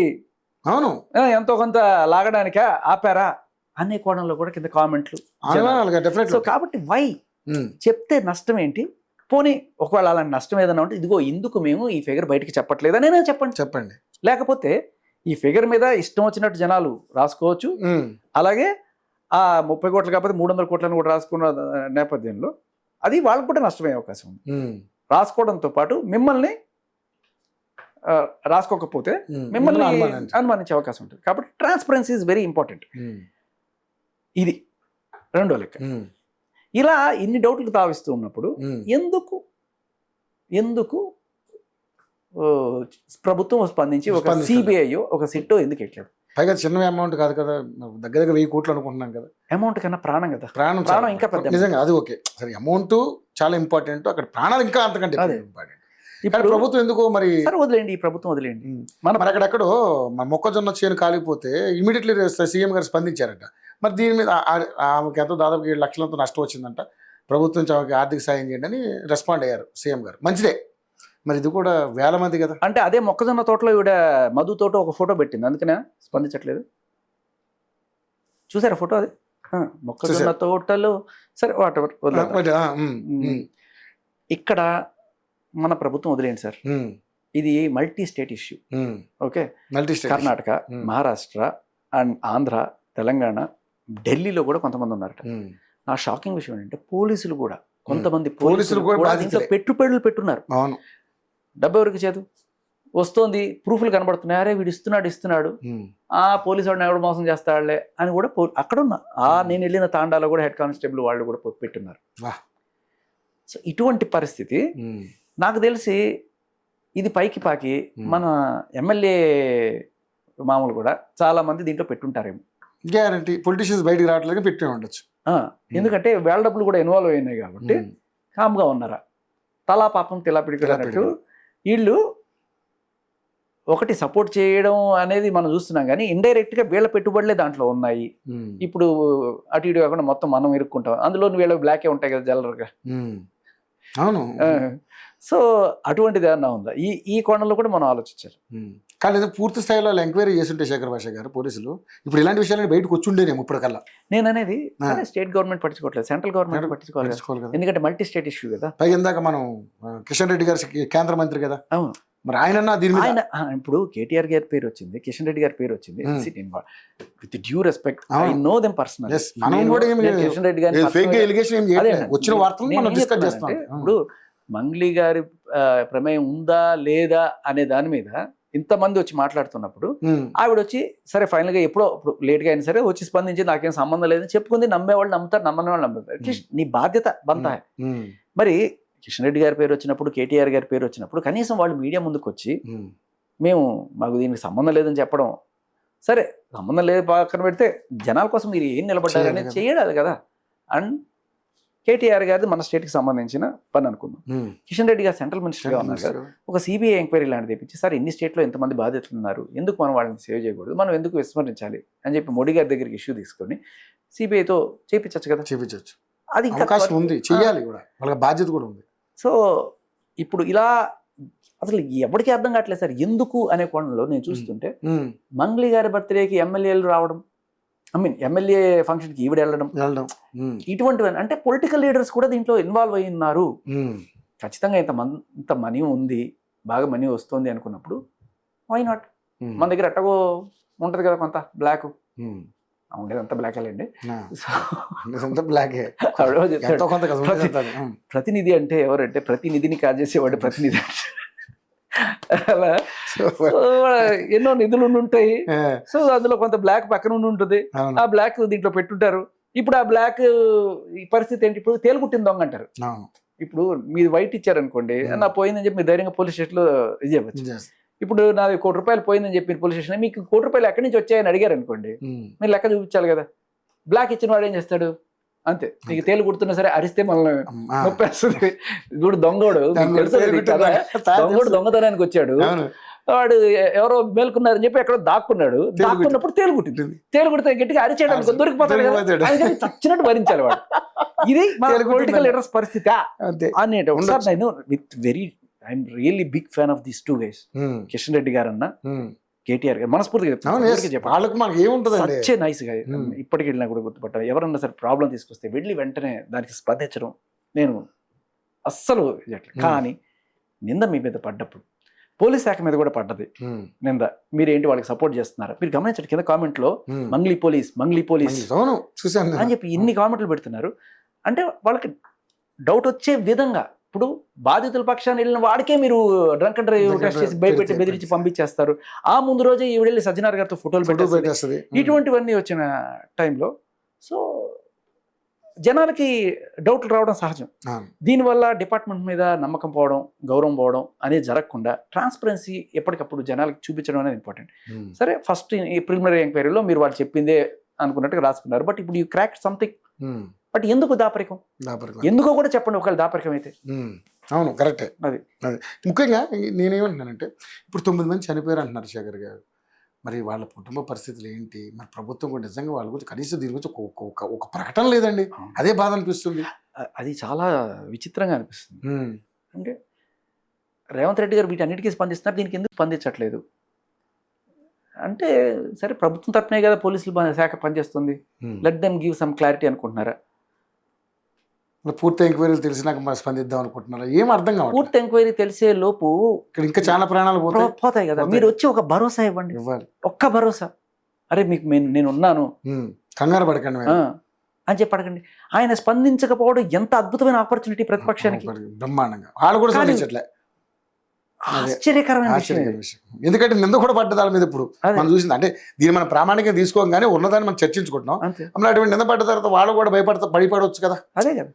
అవును ఎంతో కొంత లాగడానికా ఆపారా అనే కోణంలో కూడా కింద కామెంట్లు. సో కాబట్టి వై చెప్తే నష్టం ఏంటి? పోనీ ఒకవేళ అలాంటి నష్టం ఏదైనా ఉంటే ఇదిగో ఇందుకు మేము ఈ ఫిగర్ బయటికి చెప్పట్లేదని చెప్పండి. లేకపోతే ఈ ఫిగర్ మీద ఇష్టం వచ్చినట్టు జనాలు రాసుకోవచ్చు. అలాగే ఆ 30 కోట్లు కాకపోతే 300 కోట్లను కూడా రాసుకున్న నేపథ్యంలో అది వాళ్ళకు కూడా నష్టమయ్యే అవకాశం ఉంది. రాసుకోవడంతో పాటు మిమ్మల్ని రాసుకోకపోతే మిమ్మల్ని అనుమానించే అవకాశం ఉంటుంది. కాబట్టి ట్రాన్స్పరెన్సీ ఈజ్ వెరీ ఇంపార్టెంట్. ఇది రెండో లెక్క. ఇలా ఇన్ని డౌట్లు తావిస్తూ ఉన్నప్పుడు ఎందుకు ప్రభుత్వం స్పందించి ఒక సిబిఐ ఒక సిట్టో ఎందుకు ఎట్లేదు? పైగా చిన్న అమౌంట్ కాదు కదా, దగ్గర 1000 కోట్లు అనుకుంటున్నాం కదా. అమౌంట్ కన్నా ప్రాణం కదా, ప్రాణం ఇంకా పెద్ద. నిజంగా అది ఓకే సరే, అమౌంట్ చాలా ఇంపార్టెంట్, అక్కడ ప్రాణాలు ఇంకా అంతకంటే ఇంపార్టెంట్. ఇప్పుడు ప్రభుత్వం ఎందుకో మరి వదిలేండి, ఈ ప్రభుత్వం వదిలేండి. మరి అక్కడెక్కడో మొక్కజొన్న చేను కాలిపోతే ఇమీడియట్లీ సీఎం గారు స్పందించారట. మరి దీని మీద ఆమెకి ఎంతో దాదాపు 7 లక్షలంతో నష్టం వచ్చిందంట, ప్రభుత్వం ఆమెకి ఆర్థిక సాయం చేయండి అని రెస్పాండ్ అయ్యారు సీఎం గారు. మంచిదే, మరి ఇది కూడా వేల మంది కదా. అంటే అదే మొక్కజొన్న తోటలో ఈవిడ మధు తోట ఒక ఫోటో పెట్టింది, అందుకనే స్పందించట్లేదు. చూసారా ఫోటో? అది మొక్కజొన్న తోటలో. సరే వాటెవర్, ఇక్కడ మన ప్రభుత్వం వదిలేండి సార్, ఇది multi state issue. Okay, Karnataka, Maharashtra and Andhra, Telangana, ఢిల్లీలో కూడా కొంతమంది ఉన్నారట. నా షాకింగ్ విషయం ఏంటంటే పోలీసులు కూడా, కొంతమంది పోలీసులు కూడా దీంట్లో పెట్టుబడులు పెట్టున్నారు. డబ్బు ఎవరికి చేదు వస్తుంది, ప్రూఫ్లు కనబడుతున్నాయి, అరే వీడు ఇస్తున్నాడు, ఆ పోలీసు వాడిని ఎవడు మోసం చేస్తాడులే అని కూడా అక్కడ ఉన్న నేను వెళ్ళిన తాండాలో కూడా హెడ్ కానిస్టేబుల్ వాళ్ళు కూడా పెట్టున్నారు. సో ఇటువంటి పరిస్థితి నాకు తెలిసి ఇది పైకి పాకి మన ఎమ్మెల్యే మామూలు కూడా చాలా మంది దీంట్లో పెట్టుంటారేమో. గ్యారంటీ పొలిటీషియన్స్ బయటకు రావట్లేదు, పెట్టే ఉండొచ్చు. ఎందుకంటే వేళ డబ్బులు కూడా ఇన్వాల్వ్ అయినాయి కాబట్టి కామ్గా ఉన్నారా, తలా పాపం తిలా పిడికినట్టు. వీళ్ళు ఒకటి సపోర్ట్ చేయడం అనేది మనం చూస్తున్నాం, కానీ ఇండైరెక్ట్గా వీళ్ళ పెట్టుబడులే దాంట్లో ఉన్నాయి. ఇప్పుడు అటు ఇటు కాకుండా మొత్తం మనం ఇరుక్కుంటాం, అందులో వీళ్ళ బ్లాకే ఉంటాయి కదా జల్లరుగా. అవును. సో అటువంటిది ఏమన్నా ఉందా ఈ కోణంలో కూడా మనం ఆలోచించాలి. కానీ పూర్తి స్థాయిలో ఎంక్వైరీ చేస్తుంటే శేఖర్ భాష గారు పోలీసులు ఇప్పుడు ఇలాంటి విషయాలు బయటకు వచ్చి ఉండేనేమో ఇప్పటికల్లా. నేను అనేది స్టేట్ గవర్నమెంట్ పట్టించుకోవట్లేదు, సెంట్రల్ గవర్నమెంట్ పట్టించుకోవాలి, ఎందుకంటే మల్టీ స్టేట్ ఇష్యూ కదా. పైగా ఇందాక మనం కిషన్ రెడ్డి గారు కేంద్ర మంత్రి కదా. అవును, మరి ఆయన ఇప్పుడు కేటీఆర్ గారి పేరు వచ్చింది, కిషన్ రెడ్డి గారి పేరు వచ్చింది. With due respect, I know them personal. Kishan Reddy గారి ఇప్పుడు మంగ్లీ గారి ప్రమేయం ఉందా లేదా అనే దాని మీద ఇంతమంది వచ్చి మాట్లాడుతున్నప్పుడు ఆవిడ వచ్చి సరే ఫైనల్ గా ఎప్పుడో ఇప్పుడు లేట్ గా అయినా సరే వచ్చి స్పందించి నాకేం సంబంధం లేదని చెప్పుకుంది. నమ్మేవాళ్ళు నమ్ముతారు, నమ్మని వాళ్ళు నమ్ముతారు. అట్లీస్ట్ నీ బాధ్యత బంతా. మరి కిషన్ రెడ్డి గారి పేరు వచ్చినప్పుడు, కేటీఆర్ గారి పేరు వచ్చినప్పుడు కనీసం వాళ్ళు మీడియా ముందుకు వచ్చి మాకు దీనికి సంబంధం లేదని చెప్పడం, సరే సంబంధం లేదు పక్కన పెడితే జనాల కోసం మీరు ఏం నిలబడ్డారనేది చేయాలి కదా. అండ్ కేటీఆర్ గారిది మన స్టేట్కి సంబంధించిన పని అనుకుందాం. కిషన్ రెడ్డి గారు సెంట్రల్ మినిస్టర్గా ఉన్నారు కదా, ఒక సిబిఐ ఎంక్వైరీ లాంటిది తెప్పించి సార్ ఎన్ని స్టేట్లో ఎంతమంది బాధితులు ఉన్నారు, ఎందుకు మనం వాళ్ళని సేవ్ చేయకూడదు, మనం ఎందుకు విస్మరించాలి అని చెప్పి మోడీ గారి దగ్గరికి ఇష్యూ తీసుకొని సిబిఐతో చేయించచ్చు కదా. చేయించవచ్చు, అది ఇంకా అవకాశం ఉంది, చెయ్యాలి కూడా, వాళ్ళకి బాధ్యత కూడా ఉంది. సో ఇప్పుడు ఇలా అసలు ఎవరికి అర్థం కావట్లేదు సార్ ఎందుకు అనే కోణంలో నేను చూస్తుంటే మంగ్లీ గారి బర్త్డేకి ఎమ్మెల్యేలు రావడం, ఎమ్మెల్యే ఫంక్షన్కి ఈవిడ వెళ్ళడం, ఇటువంటివన్నీ అంటే పొలిటికల్ లీడర్స్ కూడా దీంట్లో ఇన్వాల్వ్ అయి ఉన్నారు. ఖచ్చితంగా ఇంత మనీ ఉంది, బాగా మనీ వస్తుంది అనుకున్నప్పుడు వై నాట్, మన దగ్గర ఎట్టగో ఉంటుంది కదా కొంత బ్లాక్, ఉండేదంతా బ్లాక్ అండి. ప్రతినిధి అంటే ఎవరంటే ప్రతినిధిని కాజేసేవాడు ప్రతినిధి. అలా ఎన్నో నిధులు ఉంటాయి, సో అందులో కొంత బ్లాక్ పక్కన ఉంటుంది, ఆ బ్లాక్ దీంట్లో పెట్టుంటారు. ఇప్పుడు ఆ బ్లాక్ ఈ పరిస్థితి ఏంటి, ఇప్పుడు తేలుగుట్టిన దొంగ అంటారు. ఇప్పుడు మీరు వైట్ ఇచ్చారనుకోండి, నా పోయిందని చెప్పి మీరు ధైర్యంగా పోలీస్ స్టేషన్లో ఇది చెప్పచ్చు. ఇప్పుడు నాది ₹1,00,00,000 పోయిందని చెప్పి పోలీస్ స్టేషన్ మీకు ₹1,00,00,000 ఎక్కడి నుంచి వచ్చాయని అడిగారు అనుకోండి, మీరు లెక్క చూపించాలి కదా. బ్లాక్ ఇచ్చిన వాడు ఏం చేస్తాడు, అంతే నీకు తేలు కుడుతున్నా సరే అరిస్తే మళ్ళీ నొప్పేస్తుంది. ఇప్పుడు దొంగోడు దొంగతనానికి వచ్చాడు, వాడు ఎవరో మేల్కొన్నారని చెప్పి ఎక్కడో దాక్కున్నప్పుడు తేలు కుడితే గట్టిగా అరిచేయడానికి దొరికిపోతాడు కదా, చచ్చినట్టు భరించాలి వాడు. ఇది పొలిటికల్ లీడర్స్ పరిస్థితి అనేట. నేను with very I'm really big fan of these two guys, Kishan Reddy garu అన్న కేటీఆర్ గారు. మనస్ఫూర్తిగా నైస్ గా ఇప్పటికి వెళ్ళినా కూడా గుర్తుపట్టాలి. ఎవరన్నా సరే ప్రాబ్లం తీసుకొస్తే వెళ్ళి వెంటనే దానికి స్పందించడం నేను అస్సలు. కానీ నింద మీ మీద పడ్డప్పుడు పోలీస్ శాఖ మీద కూడా పడ్డది నింద, మీరేంటి వాళ్ళకి సపోర్ట్ చేస్తున్నారు. మీరు గమనించండి కింద కామెంట్ లో మంగ్లీ పోలీస్ అని చెప్పి ఇన్ని కామెంట్లు పెడుతున్నారు. అంటే వాళ్ళకి డౌట్ వచ్చే విధంగా, ఇప్పుడు బాధితుల పక్షాన్ని వెళ్ళిన వాడికే మీరు డ్రంక్ అండ్ డ్రైవ్ టెస్ట్ చేసి భయపెట్టి బెదిరించి పంపించేస్తారు. ఆ ముందు రోజే ఈవిడ వెళ్ళి సజ్జనార్ గారితో ఫోటోలు పెట్టేస్తుంది. ఇటువంటివన్నీ వచ్చిన టైంలో సో జనాలకి డౌట్లు రావడం సహజం. దీనివల్ల డిపార్ట్మెంట్ మీద నమ్మకం పోవడం, గౌరవం పోవడం అనేది జరగకుండా ట్రాన్స్పరెన్సీ ఎప్పటికప్పుడు జనాలకి చూపించడం అనేది ఇంపార్టెంట్. సరే ఫస్ట్ ఈ ప్రిలిమినరీ ఎంక్వైరీలో మీరు వాళ్ళు చెప్పిందే అనుకున్నట్టుగా రాసుకున్నారు, బట్ ఇప్పుడు యూ క్రాక్ సంథింగ్. బట్ ఎందుకు దాపరికం, ఎందుకో కూడా చెప్పండి ఒకవేళ దాపరికం అయితే. అవును, కరెక్టే. అది ముఖ్యంగా నేనేమంటున్నానంటే ఇప్పుడు 9 మంది చనిపోయారు అంటున్నారు శేఖర్ గారు. మరి వాళ్ళ కుటుంబ పరిస్థితులు ఏంటి, మరి ప్రభుత్వం కూడా నిజంగా వాళ్ళ గురించి కనీసం దీని గురించి ఒక ప్రకటన లేదండి. అదే బాధ అనిపిస్తుంది. అది చాలా విచిత్రంగా అనిపిస్తుంది. అంటే రేవంత్ రెడ్డి గారు వీటన్నిటికీ స్పందిస్తున్నారు, దీనికి ఎందుకు స్పందించట్లేదు అంటే, సరే ప్రభుత్వం తరపునే కదా పోలీసులు శాఖ పనిచేస్తుంది, let them give some clarity అనుకుంటున్నారా? పూర్తి ఎంక్వైరీలు తెలిసినాక స్పందిద్దాం అనుకుంటున్నారా? ఏం అర్థం కాదు. పూర్తి ఎంక్వైరీ తెలిసే లోపు ఇక్కడ ఇంకా చాలా ప్రాణాలు పోతాయి కదా. మీరు వచ్చి ఒక భరోసా ఇవ్వండి, ఒక్క భరోసా, అరే మీకు నేను ఉన్నాను, కంగారు పడకండి అని చెప్పి అడగండి. ఆయన స్పందించకపోవడం ఎంత అద్భుతమైన ఆపర్చునిటీ ప్రతిపక్షానికి. బ్రహ్మాండంగా వాళ్ళు కూడా స్పందించట్లే, ఆశ్చర్యకరమైన విషయం. ఎందుకంటే నింద కూడా పడ్డ దాని మీద ఇప్పుడు మనం చూసింది. అంటే దీన్ని మనం ప్రామాణికంగా తీసుకోం కానీ ఉన్నదాన్ని మనం చర్చించుకుంటున్నాం. అప్పుడు అటువంటి నింద పడ్డ తర్వాత వాళ్ళు కూడా భయపడవచ్చు కదా. అదే కదా.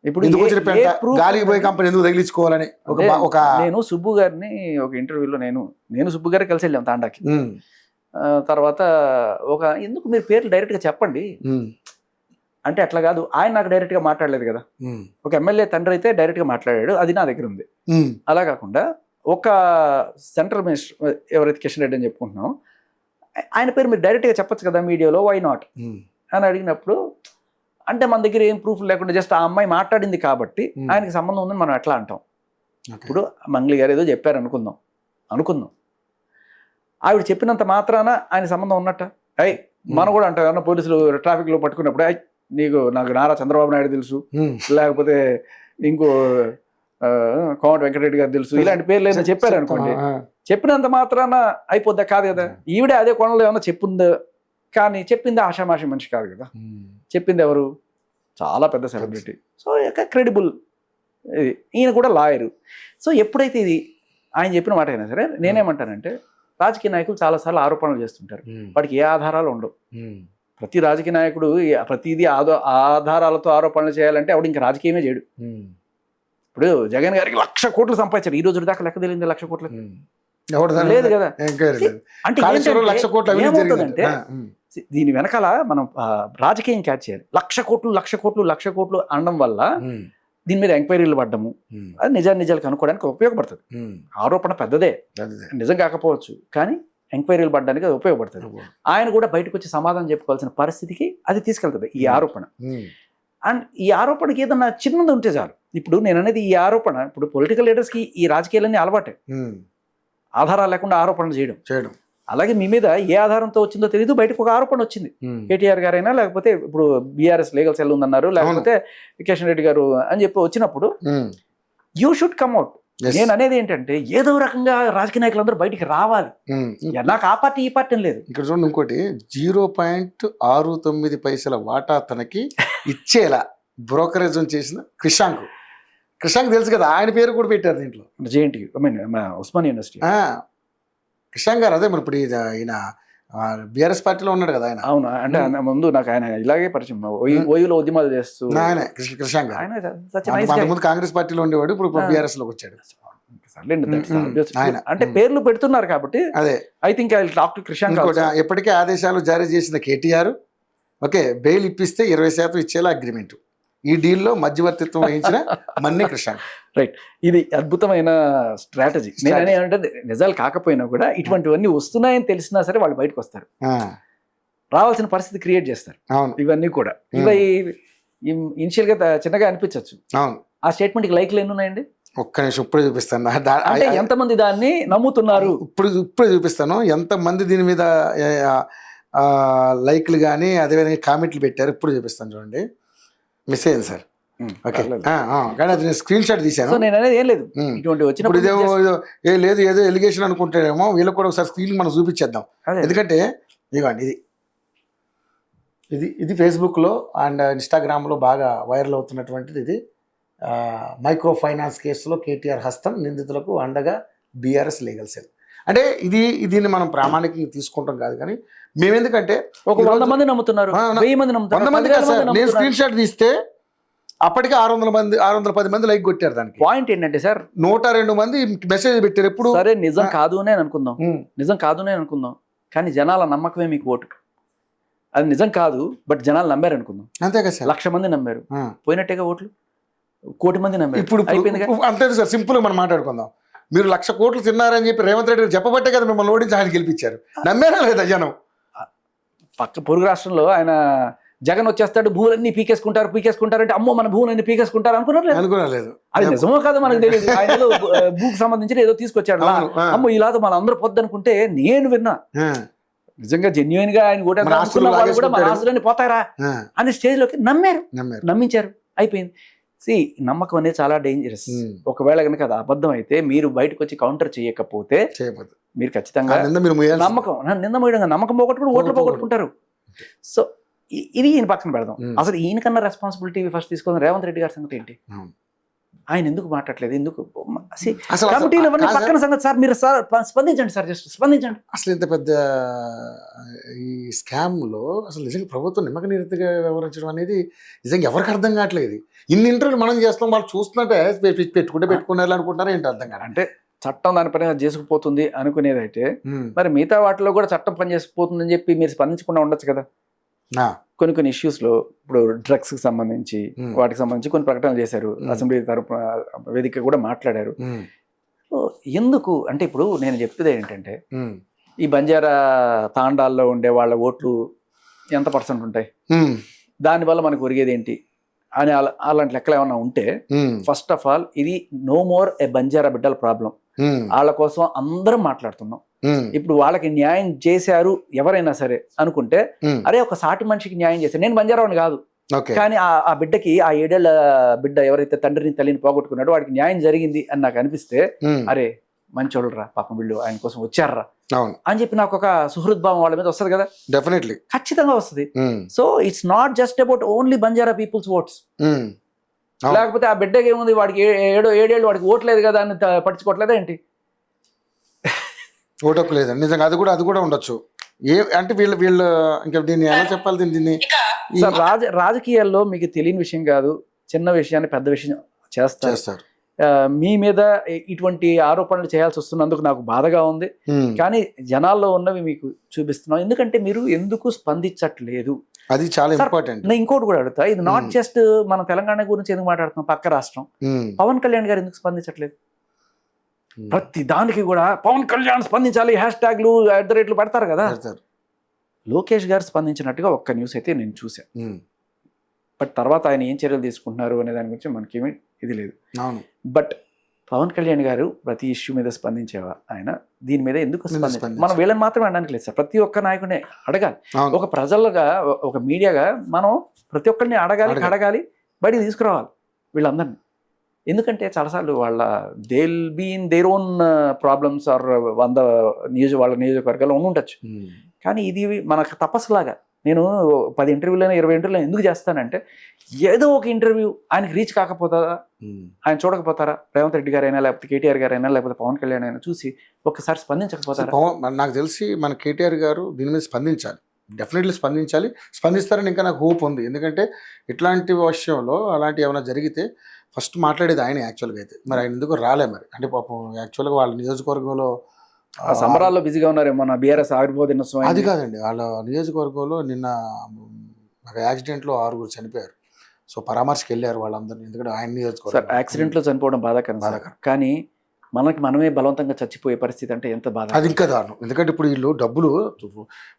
ఇప్పుడు గాలికి పోయి కంపెనీ ఎందుకు తగిలించుకోవాలని నేను సుబ్బు గారిని ఒక ఇంటర్వ్యూలో నేను సుబ్బు గారికి కలిసి వెళ్ళాం తాండాకి. తర్వాత ఎందుకు మీరు పేర్లు డైరెక్ట్ గా చెప్పండి అంటే, అట్లా కాదు, ఆయన నాకు డైరెక్ట్ గా మాట్లాడలేదు కదా. ఒక ఎమ్మెల్యే తండ్రి అయితే డైరెక్ట్ గా మాట్లాడాడు, అది నా దగ్గర ఉంది. అలా కాకుండా ఒక సెంట్రల్ మినిస్టర్ ఎవరైతే కిషన్ రెడ్డి అని చెప్పుకుంటున్నాం, ఆయన పేరు మీరు డైరెక్ట్ గా చెప్పొచ్చు కదా మీడియాలో, వై నాట్ అని అడిగినప్పుడు, అంటే మన దగ్గర ఏం ప్రూఫ్ లేకుండా జస్ట్ ఆ అమ్మాయి మాట్లాడింది కాబట్టి ఆయనకి సంబంధం ఉందని మనం ఎట్లా అంటాం. ఇప్పుడు మంగ్లీ గారు ఏదో చెప్పారు అనుకుందాం, ఆవిడ చెప్పినంత మాత్రాన ఆయన సంబంధం ఉన్నట్ట. మనం కూడా అంటాం, ఎవరన్నా పోలీసులు ట్రాఫిక్ లో పట్టుకున్నప్పుడు నాకు నారా చంద్రబాబు నాయుడు తెలుసు, లేకపోతే ఇంకో కోమటి వెంకటరెడ్డి గారు తెలుసు, ఇలాంటి పేర్లు ఏదైనా చెప్పారు అనుకోండి, చెప్పినంత మాత్రాన అయిపోద్దా? కాదు కదా. ఈవిడే అదే కోణంలో ఏమన్నా చెప్పిందో, కానీ చెప్పింది ఆషామాషి మనిషి కాదు కదా. చెప్పింది ఎవరు? చాలా పెద్ద సెలబ్రిటీ. So credible. ఈయన కూడా లాయరు. సో ఎప్పుడైతే ఇది ఆయన చెప్పిన మాట అయినా సరే, నేనేమంటానంటే, రాజకీయ నాయకులు చాలాసార్లు ఆరోపణలు చేస్తుంటారు, వాడికి ఏ ఆధారాలు ఉండవు. ప్రతి రాజకీయ నాయకుడు ప్రతిదీ ఆధారాలతో ఆరోపణలు చేయాలంటే ఆవిడ ఇంకా రాజకీయమే చేయడు. ఇప్పుడు జగన్ గారికి 1,00,000 కోట్లు సంపాదించారు, ఈ రోజు దాకా లెక్క తెలియదు 1,00,000 కోట్లు లేదు కదా. అంటే ఏమవుతుందంటే దీని వెనకాల మనం రాజకీయం క్యాచ్ చేయాలి. 1,00,00,000 కోట్లు అనడం వల్ల దీని మీద ఎంక్వైరీలు పడ్డము, అది నిజాలు కనుక్కోవడానికి ఉపయోగపడుతుంది. ఆరోపణ పెద్దదే, నిజం కాకపోవచ్చు, కానీ ఎంక్వైరీలు పడడానికి అది ఉపయోగపడుతుంది. ఆయన కూడా బయటకు వచ్చి సమాధానం చెప్పుకోవాల్సిన పరిస్థితికి అది తీసుకెళ్తుంది ఈ ఆరోపణ. అండ్ ఈ ఆరోపణకి ఏదన్నా చిన్నది ఉంటే చాలు. ఇప్పుడు నేను అనేది ఈ ఆరోపణ, ఇప్పుడు పొలిటికల్ లీడర్స్కి ఈ రాజకీయాలన్నీ అలవాటే, ఆధారాలు లేకుండా ఆరోపణలు చేయడం. అలాగే మీ మీద ఏ ఆధారంతో వచ్చిందో తెలియదు, బయటకు ఒక ఆరోపణ వచ్చింది. కేటీఆర్ గారైనా, లేకపోతే ఇప్పుడు బీఆర్ఎస్ లీగల్ సెల్ ఉందన్నారు, లేకపోతే కిషన్ రెడ్డి గారు అని చెప్పి వచ్చినప్పుడు యూ షుడ్ కమ్ అవుట్. నేను అనేది ఏంటంటే ఏదో రకంగా రాజకీయ నాయకులందరూ బయటికి రావాలి. నాకు ఆ పార్టీ ఈ పార్టీ లేదు. ఇక్కడ చూడండి, ఇంకోటి 0.69 వాటా తనకి ఇచ్చేలా బ్రోకరేజ్ చేసిన క్రిషాంక్ తెలుసు కదా, ఆయన పేరు కూడా పెట్టారు దీంట్లో. జేఎన్టీ, ఉస్మానియా యూనివర్సిటీ క్రిషాంక్ గారు. అదే మరి ఇప్పుడు ఈయన బీఆర్ఎస్ పార్టీలో ఉన్నాడు కదా ఆయన. అవును, అంటే ముందు నాకు ఆయన ఇలాగే పరిచయం, ఓయూలో ఉద్యమాలు చేస్తూ ఆయన క్రిషాంక్ గారు. ముందు కాంగ్రెస్ పార్టీలో ఉండేవాడు, ఇప్పుడు బీఆర్ఎస్ లోకి వచ్చాడు. అంటే పేర్లు పెడుతున్నారు కాబట్టి అదే I think I will talk to Krishank. ఎప్పటికే ఆదేశాలు జారీ చేసిన కేటీఆర్ ఓకే బెయిల్ ఇప్పిస్తే 20% ఇచ్చేలా అగ్రిమెంట్. ఈ డీల్లో మధ్యవర్తిత్వం వహించిన మన్ని క్రిషాంక్. రైట్, ఇది అద్భుతమైన స్ట్రాటజీ. నేను ఏమంటే నిజాలు కాకపోయినా కూడా ఇటువంటివన్నీ వస్తున్నాయని తెలిసినా సరే వాళ్ళు బయటకు వస్తారు, రావాల్సిన పరిస్థితి క్రియేట్ చేస్తారు. ఇవన్నీ కూడా ఇవి ఇనిషియల్ గా చిన్నగా అనిపించవచ్చు. ఆ స్టేట్మెంట్ కి లైక్లు ఎన్ని ఉన్నాయండి? ఒక్క నిమిషం ఇప్పుడే చూపిస్తాను. అంటే ఎంతమంది దాన్ని నమ్ముతున్నారు ఇప్పుడే చూపిస్తాను. ఎంతమంది దీని మీద లైక్లు కానీ అదేవిధంగా కామెంట్లు పెట్టారు ఇప్పుడు చూపిస్తాను. చూడండి, మిస్ అయింది సార్. ఓకే, కానీ అది నేను స్క్రీన్ షాట్ తీశాను. నేను అనేది ఏం లేదు, ఇటువంటి ఇప్పుడు లేదు ఏదో ఎలిగేషన్ అనుకుంటారేమో, వీళ్ళకి కూడా ఒకసారి స్క్రీన్ మనం చూపించేద్దాం. ఎందుకంటే ఇదిగోండి, ఇది ఫేస్బుక్లో అండ్ ఇన్స్టాగ్రామ్లో బాగా వైరల్ అవుతున్నటువంటిది. ఇది మైక్రో ఫైనాన్స్ కేసులో కేటీఆర్ హస్తం, నిందితులకు అండగా బీఆర్ఎస్ లీగల్ సెల్. అంటే దీన్ని మనం ప్రామాణికంగా తీసుకుంటాం కాదు, కానీ మేమెందుకంటే ఒక 100 మంది నమ్ముతున్నారు, 1000 మంది నమ్ముతున్నారు. నేను స్క్రీన్ షాట్ తీస్తే అప్పటికే 610 మంది లైక్ కొట్టారు. దానికి పాయింట్ ఏంటంటే సార్, 102 మంది మెసేజ్ పెట్టారు. ఎప్పుడు సరే నిజం కాదు అని అనుకుందాం, కానీ జనాల నమ్మకమే మీకు ఓటు. అది నిజం కాదు, బట్ జనాలు నమ్మారు అనుకుందాం. అంతే కదా సార్, 1,00,000 మంది నమ్మారు, పోయినట్టేగా ఓట్లు. 1,00,00,000 మంది నమ్మారు. ఇప్పుడు అంతే సార్, సింపుల్ మనం మాట్లాడుకుందాం. మీరు 1,00,000 కోట్లు తిన్నారని చెప్పి రేవంత్ రెడ్డి గారు చెప్పబట్టే కదా మిమ్మల్ని ఓడించి ఆయన గెలిపించారు. నమ్మారా లేదా జనం? పక్క పొరుగు రాష్ట్రంలో ఆయన జగన్ వచ్చేస్తాడు, భూములన్నీ పీకేసుకుంటారు అంటే అమ్మో మన భూములన్నీ పీకేసుకుంటారు అనుకున్నారు. అది నిజమో కాదో మనకు తెలియదు. ఆయన ఏదో భూకి సంబంధించిన ఏదో తీసుకొచ్చాడు, అమ్మో ఇలాతో మన అందరూ పొద్దు అనుకుంటే నేను విన్నా. నిజంగా జెన్యున్ గా ఆయన కూడా మన ఆస్తులన్నీ పోతారా అనే స్టేజ్ లోకి నమ్మించారు, అయిపోయింది. నమ్మకం అనేది చాలా డేంజరస్. ఒకవేళ కనుక అది అబద్ధం అయితే మీరు బయటకు వచ్చి కౌంటర్ చేయకపోతే మీరు ఖచ్చితంగా నింద మోయడంగా నమ్మకం పోగొట్టుకుని ఓట్లు పోగొట్టుకుంటారు. సో ఇది ఈయన పక్కన పెడదాం. అసలు ఈయనకన్నా రెస్పాన్సిబిలిటీ ఫస్ట్ తీసుకోవాలి. రేవంత్ రెడ్డి గారి సంగతి ఏంటి? ఆయన ఎందుకు మాట్లాడలేదు? ఎందుకు కమిటీలు ఇవన్నీ పక్కన సంగతి సార్. మీరు సార్ స్పందించండి సార్, జస్ట్ స్పందించండి. అసలు ఇంత పెద్ద ఈ స్కామ్ లో అసలు నిజంగా ప్రభుత్వం నిమ్మక నీతిగా వ్యవహరించడం అనేది నిజంగా ఎవరికి అర్థం కావట్లేదు. ఇన్ని ఇంటర్వ్యూలు మనం చేస్తాం, వాళ్ళు చూస్తున్నట్టే పెట్టుకున్నారు అనుకుంటున్నారు ఏంటి అర్థం కాదు. అంటే చట్టం దాని పని చేసుకుపోతుంది అనుకునేది అయితే మరి మిగతా వాటిలో కూడా చట్టం పని చేసుకుపోతుంది అని చెప్పి మీరు స్పందించకుండా ఉండొచ్చు కదా. కొన్ని ఇష్యూస్ లో ఇప్పుడు డ్రగ్స్ కి సంబంధించి వాటికి సంబంధించి కొన్ని ప్రకటనలు చేశారు, అసెంబ్లీ తరపున వేదిక కూడా మాట్లాడారు. ఎందుకు అంటే ఇప్పుడు నేను చెప్పేది ఏంటంటే ఈ బంజారా తాండాల్లో ఉండే వాళ్ళ ఓట్లు ఎంత % ఉంటాయి, దానివల్ల మనకు ఒరిగేది ఏంటి అని అలాంటి లెక్కలు ఏమన్నా ఉంటే ఫస్ట్ ఆఫ్ ఆల్ ఇది నో మోర్ ఏ బంజారా బిడ్డల ప్రాబ్లం. వాళ్ళ కోసం అందరం మాట్లాడుతున్నాం. ఇప్పుడు వాళ్ళకి న్యాయం చేశారు ఎవరైనా సరే అనుకుంటే అరే ఒక సాటి మనిషికి న్యాయం చేశారు. నేను బంజారావుని కాదు, కానీ ఆ బిడ్డకి ఆ 7 ఏళ్ల బిడ్డ ఎవరైతే తండ్రిని తల్లిని పోగొట్టుకున్నాడో వాడికి న్యాయం జరిగింది అని నాకు అనిపిస్తే అరే మంచోళ్ళు రా పాపం వీళ్ళు ఆయన కోసం వచ్చారా అని చెప్పి నాకు ఒక సుహృద్భావం వాళ్ళ మీద వస్తుంది కదా. డెఫినెట్లీ ఖచ్చితంగా వస్తుంది. So it's not just about only Banjara peoples votes. లేకపోతే ఆ బిడ్డకి ఏముంది, వాడికి 7 ఏళ్ళు వాడికి ఓట్లేదు కదా అని పట్టించుకోవట్లేదా ఏంటి? ఓటకు లేదండి నిజంగా. అది కూడా ఉండొచ్చు. అంటే వీళ్ళు ఇంకా దీన్ని ఎలా చెప్పాలి దీన్ని? రాజకీయాల్లో మీకు తెలియని విషయం కాదు, చిన్న విషయాన్ని పెద్ద విషయం చేస్తారు. మీ మీద ఇటువంటి ఆరోపణలు చేయాల్సి వస్తున్నందుకు నాకు బాధగా ఉంది. కానీ జనాల్లో ఉన్నవి మీకు చూపిస్తున్నాం, ఎందుకంటే మీరు ఎందుకు స్పందించట్లేదు, అది చాలా ఇంపార్టెంట్. నేను ఇంకోటి కూడా అడుగుతా, ఇది నాట్ జస్ట్ మన తెలంగాణ గురించి ఎందుకు మాట్లాడుతున్నాం, పక్క రాష్ట్రం పవన్ కళ్యాణ్ గారు ఎందుకు స్పందించట్లేదు? ప్రతి దానికి కూడా పవన్ కళ్యాణ్ స్పందించాలి #లు @ పడతారు కదా. లోకేష్ గారు స్పందించినట్టుగా ఒక్క న్యూస్ అయితే నేను చూశాను. బట్ తర్వాత ఆయన ఏం చర్యలు తీసుకుంటున్నారు అనే దాని గురించి మనకేమీ ఇది లేదు. బట్ పవన్ కళ్యాణ్ గారు ప్రతి ఇష్యూ మీద స్పందించేవా, ఆయన దీని మీద ఎందుకు స్పందించాలి? మనం వీళ్ళని మాత్రమే అనడానికి లేదు సార్, ప్రతి ఒక్క నాయకుడిని అడగాలి. ఒక ప్రజలుగా, ఒక మీడియాగా మనం ప్రతి ఒక్కరిని అడగాలి, బయటికి తీసుకురావాలి వీళ్ళందరినీ. ఎందుకంటే చాలాసార్లు వాళ్ళ they will be in their own problems or వాళ్ళ నియోజకవర్గాల్లో ఉండొచ్చు. కానీ ఇది మనకు తపస్సులాగా, నేను 10 ఇంటర్వ్యూలైనా 20 ఇంటర్వ్యూలు ఎందుకు చేస్తానంటే, ఏదో ఒక ఇంటర్వ్యూ ఆయనకి రీచ్ కాకపోతుందా, ఆయన చూడకపోతారా, రేవంత్ రెడ్డి గారైనా లేకపోతే కేటీఆర్ గారైనా లేకపోతే పవన్ కళ్యాణ్ అయినా చూసి ఒక్కసారి స్పందించకపోతారా? నాకు తెలిసి మన కేటీఆర్ గారు దీని మీద స్పందించాలి, డెఫినెట్లీ స్పందించాలి. స్పందిస్తారని ఇంకా నాకు హోప్ ఉంది. ఎందుకంటే ఇట్లాంటి విషయంలో అలాంటి ఏమైనా జరిగితే ఫస్ట్ మాట్లాడేది ఆయన యాక్చువల్గా అయితే. మరి ఆయన ఎందుకు రాలే మరి, అంటే పాపం యాక్చువల్గా వాళ్ళ నియోజకవర్గంలో సంబరాల్లో బిజీగా ఉన్నారేమో, నా బీఆర్ఎస్ ఆవిర్భావ దినోత్సవం. అది కాదండి, వాళ్ళ నియోజకవర్గంలో నిన్న ఒక యాక్సిడెంట్లో 6 చనిపోయారు. సో పరామర్శకి వెళ్ళారు వాళ్ళందరినీ, ఎందుకంటే ఆయన నియోజకవర్గం. యాక్సిడెంట్లో చనిపోవడం బాధాకరం, కానీ మనమే బలవంతంగా చచ్చిపోయే పరిస్థితి అంటే ఎంత బాధ. అది ఇంకా దారుణం. ఎందుకంటే ఇప్పుడు వీళ్ళు డబ్బులు,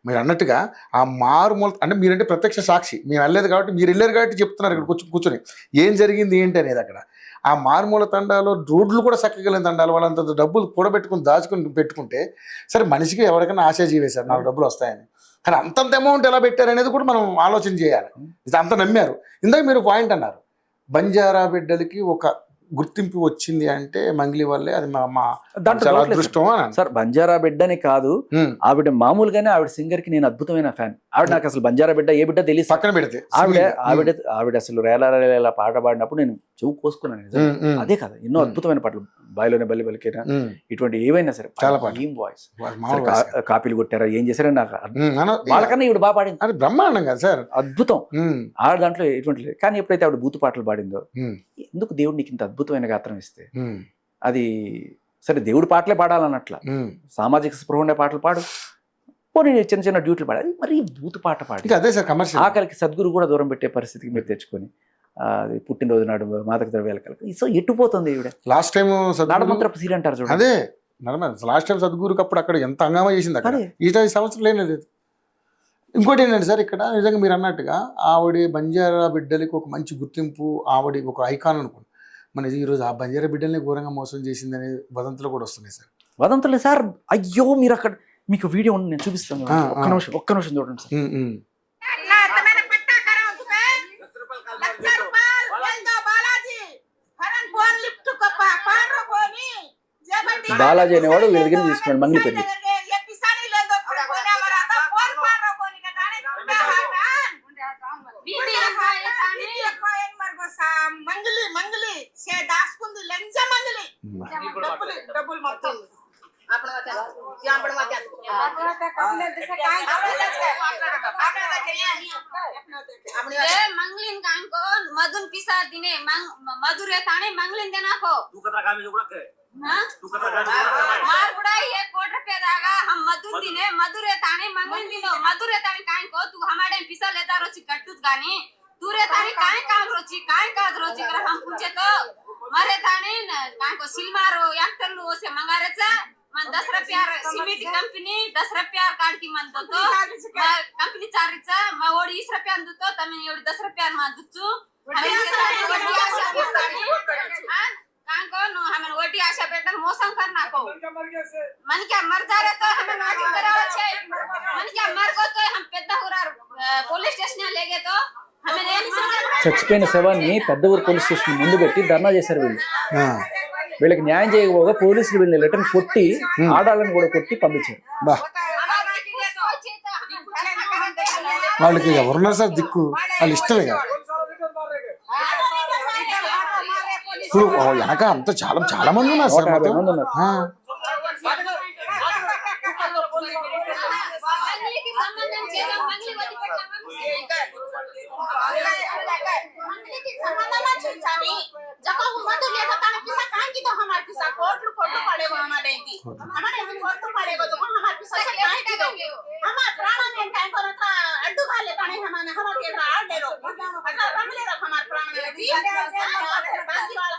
మీరు అన్నట్టుగా ఆ మారుమూల, అంటే మీరంటే ప్రత్యక్ష సాక్షి, మేము వెళ్ళలేదు కాబట్టి, మీరు వెళ్ళారు కాబట్టి చెప్తున్నారు ఇక్కడ కూర్చొని ఏం జరిగింది ఏంటి అనేది. అక్కడ ఆ మారుమూల తండాలో రోడ్లు కూడా చక్కగలిగిన తండాలు, వాళ్ళంత డబ్బులు కూడబెట్టుకుని దాచుకుని పెట్టుకుంటే సరే, మనిషికి ఎవరికైనా ఆశాజీవేశారు 4 డబ్బులు వస్తాయని, కానీ అంతంత అమౌంట్ ఎలా పెట్టారు అనేది కూడా మనం ఆలోచన చేయాలి. ఇది అంత నమ్మారు. ఇందాక మీరు పాయింట్ అన్నారు, బంజారా బిడ్డలకి ఒక గుర్తింపు వచ్చింది అంటే మంగ్లీ వల్లే, అది మా అదృష్టం సార్. బంజారా బిడ్డని కాదు, ఆవిడ మామూలుగానే ఆవిడ సింగర్ కి నేను అద్భుతమైన ఫ్యాన్. ఆవిడ నాకు అసలు బంజారా బిడ్డ ఏ బిడ్డ తెలియదు, పక్కన పెడితే ఆవిడ అసలు రేలా పాట పాడినప్పుడు నేను చెవు కోసుకున్నాను. అదే కదా, ఎన్నో అద్భుతమైన పాటలు, బాయిలోనే బల్లి బలికేనా, ఇటువంటి ఏవైనా సరే చాలా ఏం వాయిస్, కాపీలు కొట్టారా ఏం చేశారని నాకు, వాళ్ళకన్నా ఈవిడ బాగా పాడింది. అది బ్రహ్మాండం కదా సార్, అద్భుతం. ఆవిడ దాంట్లో ఎటువంటి లేదు. కానీ ఎప్పుడైతే ఆవిడ బూతు పాటలు పాడిందో, ఎందుకు దేవుడు నీకు ఇంత అద్భుతమైన గాత్రం ఇస్తే, అది సరే దేవుడు పాటలే పాడాలన్నట్ల, సామాజిక స్పృహ ఉండే పాటలు పాడు, పోనీ చిన్న చిన్న డ్యూటీలు పాడాలి, మరి బూతు పాట పాడి అదే సార్ కమర్షియల్. ఆఖరికి సద్గురు కూడా దూరం పెట్టే పరిస్థితికి మీరు తెచ్చుకొని, అది పుట్టినరోజు నాడు మాదక ద్రవ్యాలు కలిపి, సో ఎట్టుపోతుంది ఈవిడ. లాస్ట్ టైం నడమంత్రపు సీల్ అంటారు చూడండి, అదే లాస్ట్ టైం సద్గురుకు అప్పుడు అక్కడ ఎంత హంగామా చేసింది అక్కడ. ఈ సంవత్సరం లేదు. ఇంకోటి ఏంటంటే సార్, ఇక్కడ నిజంగా మీరు అన్నట్టుగా ఆవిడ బంజారా బిడ్డలకి ఒక మంచి గుర్తింపు, ఆవిడ ఒక ఐకాన్ అనుకోండి. మన ఈరోజు ఆ బంజారా బిడ్డల్ని ఘోరంగా మోసం చేసింది అనే వదంతులు కూడా వస్తున్నాయి సార్. వదంతులే సార్, అయ్యో మీరు అక్కడ, మీకు వీడియో ఉంది నేను చూపిస్తాను, ఒక్క నిమిషం చూడండి సార్. బాలాజీ అనేవాడు వీళ్ళ దగ్గర తీసుకున్నాడు మంగ్లీ పెళ్లి. मंगलिन कांको मधुन पिसा दिने मधुरे ताने मंगलिन देना को तू कतरा काम जो के हां तू कतरा मार बुढ़ाई 1 कोट रुपया दागा हम मधुन दिने मधुरे ताने मंगलिन दिनो मधुरे ताने कांको तू हमारे पिसा लेता रोची कट्टूत गानी तूरे ताने काय काम रोची काय काज रोची कर हम पूछे तो मरे ताने कांको सिलमारो एक्टरलू ओसे मंगारेचा मन 10 रुपया सिमेंट कंपनी 10 रुपया काढकी म्हणतो तो कंपनी चारीचा मग ओडी 20 रुपया अंदतो तमे एवढी 10 रुपया मान दुचू कांको नो हमें ओटी आशा बेटा मोसम कर नाको मन क्या मर जा रे तो हमें नाटी करावा छे मन क्या मर गो तो हम पेद्दा हुरार పోలీస్ స్టేషన్ లేగే तो हमें చచ్చిపోయిన శవాన్ని పెద్ద ఊరు పోలీస్ స్టేషన్ ముందు పెట్టి ధర్నా చేశారు వీళ్ళు. వీళ్ళకి న్యాయం చేయకపోగా పోలీసులు వీళ్ళని లెటర్ కొట్టి ఆడాలని కూడా కొట్టి పంపించారు. వాళ్ళకి ఎవరున్నారు సార్ దిక్కు, వాళ్ళు ఇష్టమే కదా. ఇప్పుడు వెనక అంత చాలా మంది ఉన్నారు సార్, 50 మంది ఉన్నారు.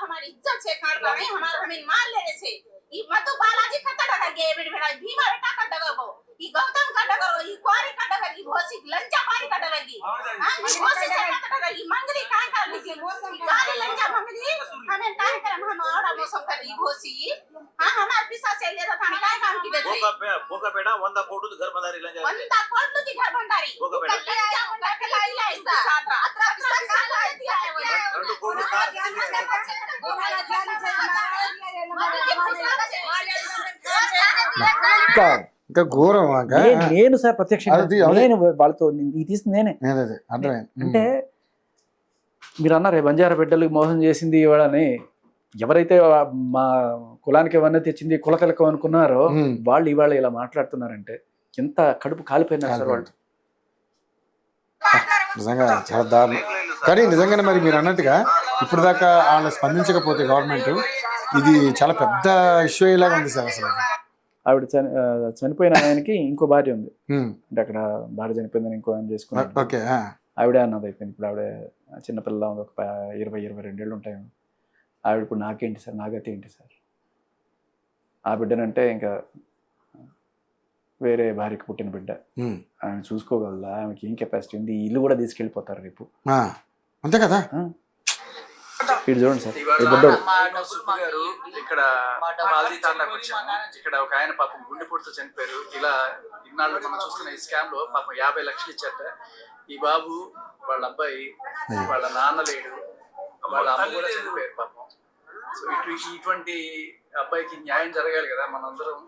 हमारी इज्जत से काट रहे हैं हमारा हमें मार लेने से ये मधु बालाजी कट्टा डगा गे बेटा भीमा बेटा कट्टा डगा ये गौतम कट्टा डगा ये क्वारी कट्टा डगा ये भोसी लंचा पानी कट्टा डगा हां ये भोसी से कट्टा डगा ये मंगली काय कर लीजिए गाली लंचा मंगली हमें काय करम हम और मौसम कर ये भोसी हां हमारे पिसा से ले रहा काय काम की देते बोका बेटा 100 कोटी घर बंदारी लंजा 100 कोटी घर बंदारी बोका बेटा लंचा उनका लाई लाई सात्रा अत्रा पिसा का दिया है वो 2 कोटी ఇంకా ఇంకా ఘోరం నేను సార్ ప్రత్యక్షంగా అది అదే. నేను వాళ్ళతో ఇది తీసింది నేనే అదే అర్థమైంది. అంటే మీరు అన్నారు బంజారా బిడ్డలు మోసం చేసింది ఇవాళని ఎవరైతే మా కులానికి ఏమన్నా తెచ్చింది కుల తిలకం అనుకున్నారో వాళ్ళు ఇవాళ ఇలా మాట్లాడుతున్నారంటే ఎంత కడుపు కాలిపోయినారు సార్ వాళ్ళు. నిజంగా చాలా దారుణం. కానీ నిజంగానే మరి మీరు అన్నట్టుగా ఇప్పుడు దాకా వాళ్ళు స్పందించకపోతే గవర్నమెంట్ ఇది చాలా పెద్ద ఇష్యూ అయ్యేలాగా ఉంది సార్ అసలు. ఆవిడ చనిపోయిన ఆయనకి ఇంకో భార్య ఉంది. అంటే అక్కడ భార్య చనిపోయిందని ఇంకో ఆయన చేసుకున్నారు. ఓకే. ఆవిడే అన్నది అయిపోయింది. ఇప్పుడు ఆవిడ చిన్నపిల్ల ఉంది, ఒక 20-22 ఏళ్ళు ఉంటాయి. ఆవిడ ఇప్పుడు నాకేంటి సార్, నా గతి ఏంటి సార్? ఆ బిడ్డనంటే ఇంకా వేరే భార్యకి పుట్టిన బిడ్డ, ఆమె చూసుకోగలదా? ఆమెకి ఏం కెపాసిటీ ఉంది? ఈ ఇల్లు కూడా తీసుకెళ్ళిపోతారు రేపు. అంతే కదా. వీడు చూడండి సార్, ఈ బుడ్డోడు గారు ఇక్కడ మాల్దీ తాండాకు వచ్చాము. ఇక్కడ ఒక ఆయన పాపం గుండెపోటుతో చనిపోయారు. ఇలా ఇన్నాళ్ళు మనం చూస్తున్న ఈ స్కామ్ లో పాపం 50 లక్షలు ఇచ్చారట. ఈ బాబు వాళ్ళ అబ్బాయి, వాళ్ళ నాన్న లేడు, వాళ్ళ అమ్మ కూడా చనిపోయారు పాపం. సో ఇటువంటి అబ్బాయికి న్యాయం జరగాలి కదా. మనందరం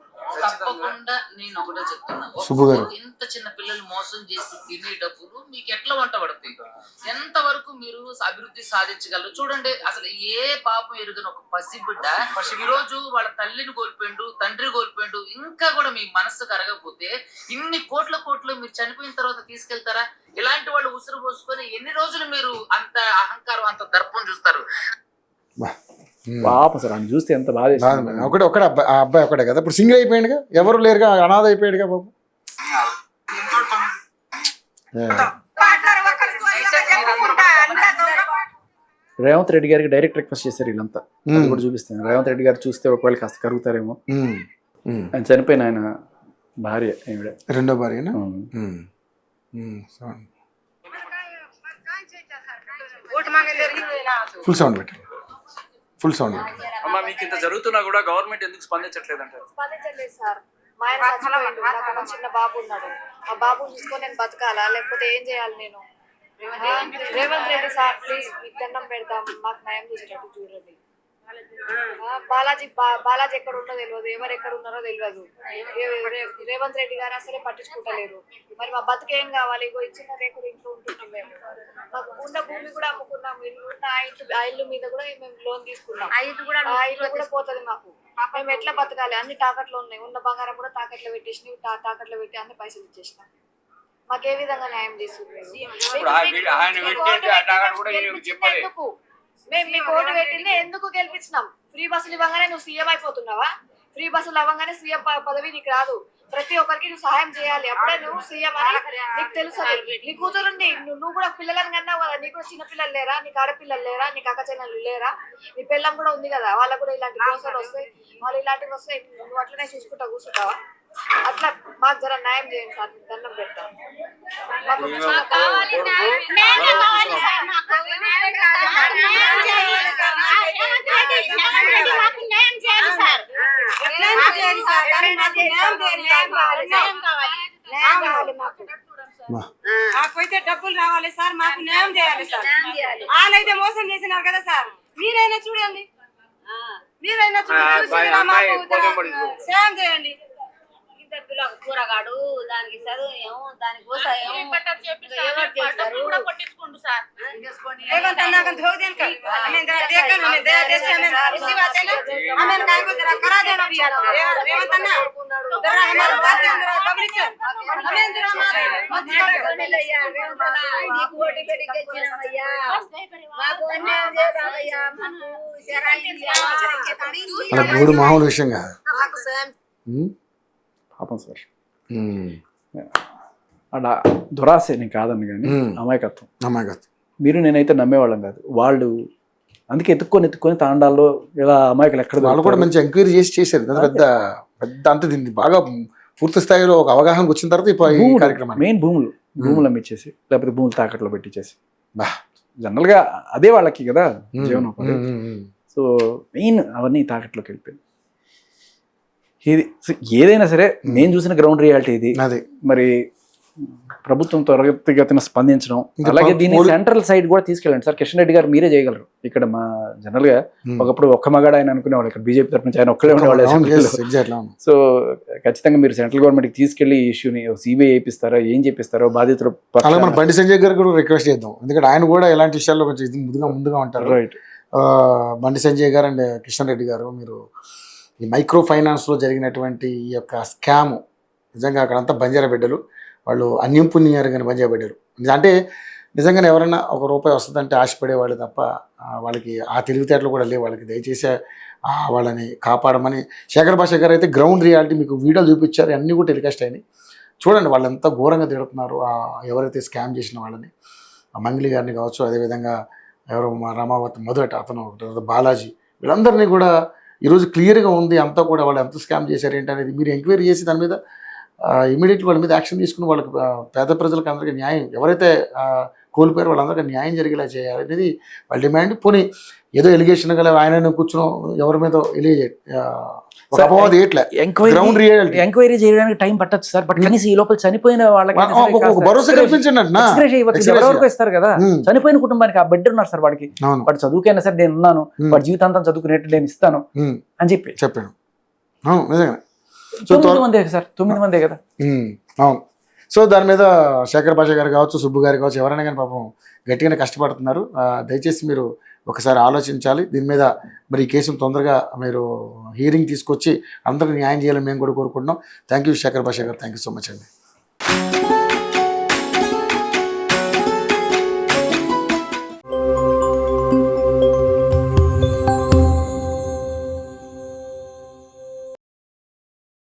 తప్పకుండా నేను ఒకటే చెప్తున్నా, ఇంత చిన్న పిల్లలు మోసం చేసి తినే డబ్బులు మీకు ఎట్లా వంట పడతాయి? ఎంత వరకు మీరు అభివృద్ధి సాధించగలరు? చూడండి, అసలు ఏ పాపం ఎరుగని ఒక పసిబిడ్డ ఈ రోజు వాళ్ళ తల్లిని కోల్పోయిండు, తండ్రి కోల్పోయిండు, ఇంకా కూడా మీ మనస్సు కరగకపోతే ఇన్ని కోట్లు మీరు చనిపోయిన తర్వాత తీసుకెళ్తారా? ఇలాంటి వాళ్ళు ఉసురు పోసుకొని ఎన్ని రోజులు మీరు అంత అహంకారం, అంత దర్పం చూస్తారు? పాప సార్, ఆయన చూస్తే ఎంత బాధ. ఒకటే ఆ అబ్బాయి ఒకటే కదా, ఇప్పుడు సింగిల్ అయిపోయాడుగా, ఎవరు లేరుగా, అనాథ అయిపోయాడుగా బాబు. రేవంత్ రెడ్డి గారికి డైరెక్ట్ రిక్వెస్ట్ చేశారు వీళ్ళంతా. అది కూడా చూపిస్తాను. రేవంత్ రెడ్డి గారు చూస్తే ఒకవేళ కాస్త కరుగుతారేమో. ఆయన చనిపోయిన ఆయన భార్య, ఈవిడ రెండో భార్యనా? ఫుల్ సౌండ్ పెట్టండి, ఫుల్ సౌండ్. అమ్మా, మీకు ఇంత జరుగుతున్నా కూడా గవర్నమెంట్ ఎందుకు స్పందించట్లేదంటారు? స్పందించలేదు సార్. మా ఆయన చచ్చిపోయిండు, నాకు ఒక చిన్న బాబు ఉన్నాడు. ఆ బాబుని చూసుకొని నేను బతకాలా, లేకపోతే ఏం చేయాలి నేను? రేవంత్ రెడ్డి సార్, ప్లీజ్ మీకు దండం పెడతాం, మాకు న్యాయం చేసేటట్టు చూడండి. బాలాజీ ఎక్కడ ఉన్నో తెలియదు, ఎవరు ఎక్కడ ఉన్నారో తెలియదు. రేవంత్ రెడ్డి గారు అసలే పట్టించుకుంటలేరు. మరి మా బతుకేం కావాలి? ఇగో ఇచ్చిన రేకులు ఇంట్లో ఉంటున్నాం మేము. మాకు ఉన్న భూమి కూడా అమ్ముకున్నాం. ఇల్లు ఉన్న ఆ ఇల్లు మీద కూడా మేము లోన్ తీసుకున్నాం. ఆ ఇల్లు కూడా పోతుంది మాకు. మేము ఎట్లా బతకాలి? అన్ని తాకట్లు ఉన్నాయి. ఉన్న బంగారం కూడా తాకట్లో పెట్టేసినవి, తాకట్లో పెట్టి అన్ని పైసలు ఇచ్చేసినాం. మాకు ఏ విధంగా న్యాయం చేస్తుంది? మేము మీకు ఓటు పెట్టింది ఎందుకు గెలిపించినాం? ఫ్రీ బస్సులు ఇవ్వగానే నువ్వు సీఎం అయిపోతున్నావా? ఫ్రీ బస్సులు అవ్వగానే సీఎం పదవి నీకు రాదు. ప్రతి ఒక్కరికి నువ్వు సహాయం చేయాలి, అప్పుడే నువ్వు సీఎం అని నీకు తెలుసు. నీ కూతురుంది, నువ్వు కూడా పిల్లలని కన్నా కదా, నీకు కూడా చిన్న పిల్లలు లేరా? నీకు ఆడపిల్లలు లేరా? నీకు అక్క చెల్లెలు లేరా? నీ పిల్లం కూడా ఉంది కదా, వాళ్ళకు కూడా ఇలాంటి దోషాలు వస్తాయి. వాళ్ళు ఇలాంటివి వస్తాయి, నువ్వు అట్లనే చూసుకుంటా కూర్చుంటావా? అట్లా మాకు జర న్యాయం చేయండి సార్, దండం పెడతాం. మాకైతే డబ్బులు రావాలి సార్, మాకు న్యాయం చేయాలి సార్. వాళ్ళైతే మోసం చేసినారు కదా సార్, మీరైనా చూడండి, మీరైనా చూసి సాయం చేయండి. కూరగాడు దానికి చదువు ఏమో, దానికి పట్టించుకోండి సార్. అలా గూడు మామూలు విషయం కాదు. పాపం సార్, అలా దురాశ నేను కాదని కానీ అమాయకత్వం. మీరు నేనైతే నమ్మేవాళ్ళం కాదు. వాళ్ళు అందుకే ఎత్తుక్కొని తాండాల్లో ఇలా అమాయకులు ఎక్కడ వాళ్ళు కూడా మంచి ఎంక్వైరీ చేశారు. పెద్ద పెద్ద అంత దీన్ని బాగా పూర్తి స్థాయిలో ఒక అవగాహన వచ్చిన తర్వాత ఈ కార్యక్రమం మెయిన్ భూములు అమ్మిచ్చేసి లేకపోతే భూములు తాకట్లో పెట్టించేసి జనరల్ గా అదే వాళ్ళకి కదా జీవనోపాధి. సో మెయిన్ అవన్నీ తాకట్లోకి వెళ్ళిపోయింది. ఇది ఏదైనా సరే నేను చూసిన గ్రౌండ్ రియాలిటీ ఇది. మరి ప్రభుత్వం త్వరితగతిన స్పందించడం, అలాగే దీన్ని సెంట్రల్ సైడ్ కూడా తీసుకెళ్ళండి సార్. కిషన్ రెడ్డి గారు మీరే చేయగలరు. ఇక్కడ మా జనరల్ గా ఒకప్పుడు ఒక్క మగాడు ఆయన అనుకునేవాళ్ళు, ఇక్కడ బీజేపీ తరఫు నుంచి ఆయన ఒక్కలే ఉండేవాళ్ళు. సో ఖచ్చితంగా మీరు సెంట్రల్ గవర్నమెంట్ కి తీసుకెళ్లి ఈ ఇష్యూని సిబిఐ చేపిస్తారో ఏం చేపిస్తారో బాధితులు. మన బండి సంజయ్ గారు కూడా రిక్వెస్ట్ చేద్దాం, ఎందుకంటే ఆయన కూడా ఇలాంటి విషయాల్లో కొంచెం ముందుగా ఉంటారు. రైట్. బండి సంజయ్ గారు అండ్ కిషన్ రెడ్డి గారు, మీరు ఈ మైక్రో ఫైనాన్స్లో జరిగినటువంటి ఈ యొక్క స్కామ్ నిజంగా అక్కడంతా బంజారా బిడ్డలు, వాళ్ళు అన్యం పుణ్యారు కానీ బంజారా బిడ్డలు. అంటే నిజంగానే ఎవరైనా ₹1 వస్తుందంటే ఆశపడేవాళ్ళు తప్ప వాళ్ళకి ఆ తెలివితేటలు కూడా లేవు. వాళ్ళకి దయచేసి వాళ్ళని కాపాడమని శేఖర్ భాష గారు అయితే గ్రౌండ్ రియాలిటీ మీకు వీడియోలు చూపించారు, అన్నీ కూడా టెలికాస్ట్ అయినాయి. చూడండి వాళ్ళు ఎంత ఘోరంగా తిడుతున్నారు ఎవరైతే స్కామ్ చేసిన వాళ్ళని. మంగ్లీ గారిని కావచ్చు, అదేవిధంగా ఎవరు రమావతి మొదట అతను బాలాజీ, వీళ్ళందరినీ కూడా ఈరోజు క్లియర్గా ఉంది అంతా కూడా వాళ్ళు ఎంత స్కామ్ చేశారు ఏంటి అనేది మీరు ఎంక్వైరీ చేసి దాని మీద ఇమీడియట్లీ వాళ్ళ మీద యాక్షన్ తీసుకుని వాళ్ళకి పేద ప్రజలకు అందరికీ న్యాయం, ఎవరైతే కోల్పోయారో వాళ్ళందరికీ న్యాయం జరిగేలా చేయాలి అనేది వాళ్ళ డిమాండ్. పోనీ ఏదో ఎలిగేషన్ గల ఆయన కూర్చున్నాం ఎవరి మీద ఎంక్వైరీ చేయడానికి టైం పట్టచ్చు సార్, బట్ కనీసం ఈ లోపల చనిపోయిన వాళ్ళకి భరోసా కల్పించండి. ఎవరెవరికి ఇస్తారు కదా, చనిపోయిన కుటుంబానికి ఆ బిడ్డ ఉన్నారు సార్, వాడికి వాడు చదువుకైనా సరే నేను ఉన్నాను, వాడి జీవితాంతం చదువుకునేట్టు నేను ఇస్తాను అని చెప్పాను. నిజంగా 9 మందే సార్, 9 మందే కదా. అవును. సో దాని మీద శేఖర్ భాష గారు కావచ్చు, సుబ్బు గారు కావచ్చు, ఎవరైనా కానీ పాపం గట్టిగానే కష్టపడుతున్నారు. దయచేసి మీరు ఒకసారి ఆలోచించాలి దీని మీద. మరి ఈ కేసును తొందరగా మీరు హియరింగ్ తీసుకొచ్చి అందరికీ న్యాయం చేయాలని మేము కూడా కోరుకుంటున్నాం. థ్యాంక్ యూ శేఖర్ భాష గారు, థ్యాంక్ యూ సో మచ్ అండి.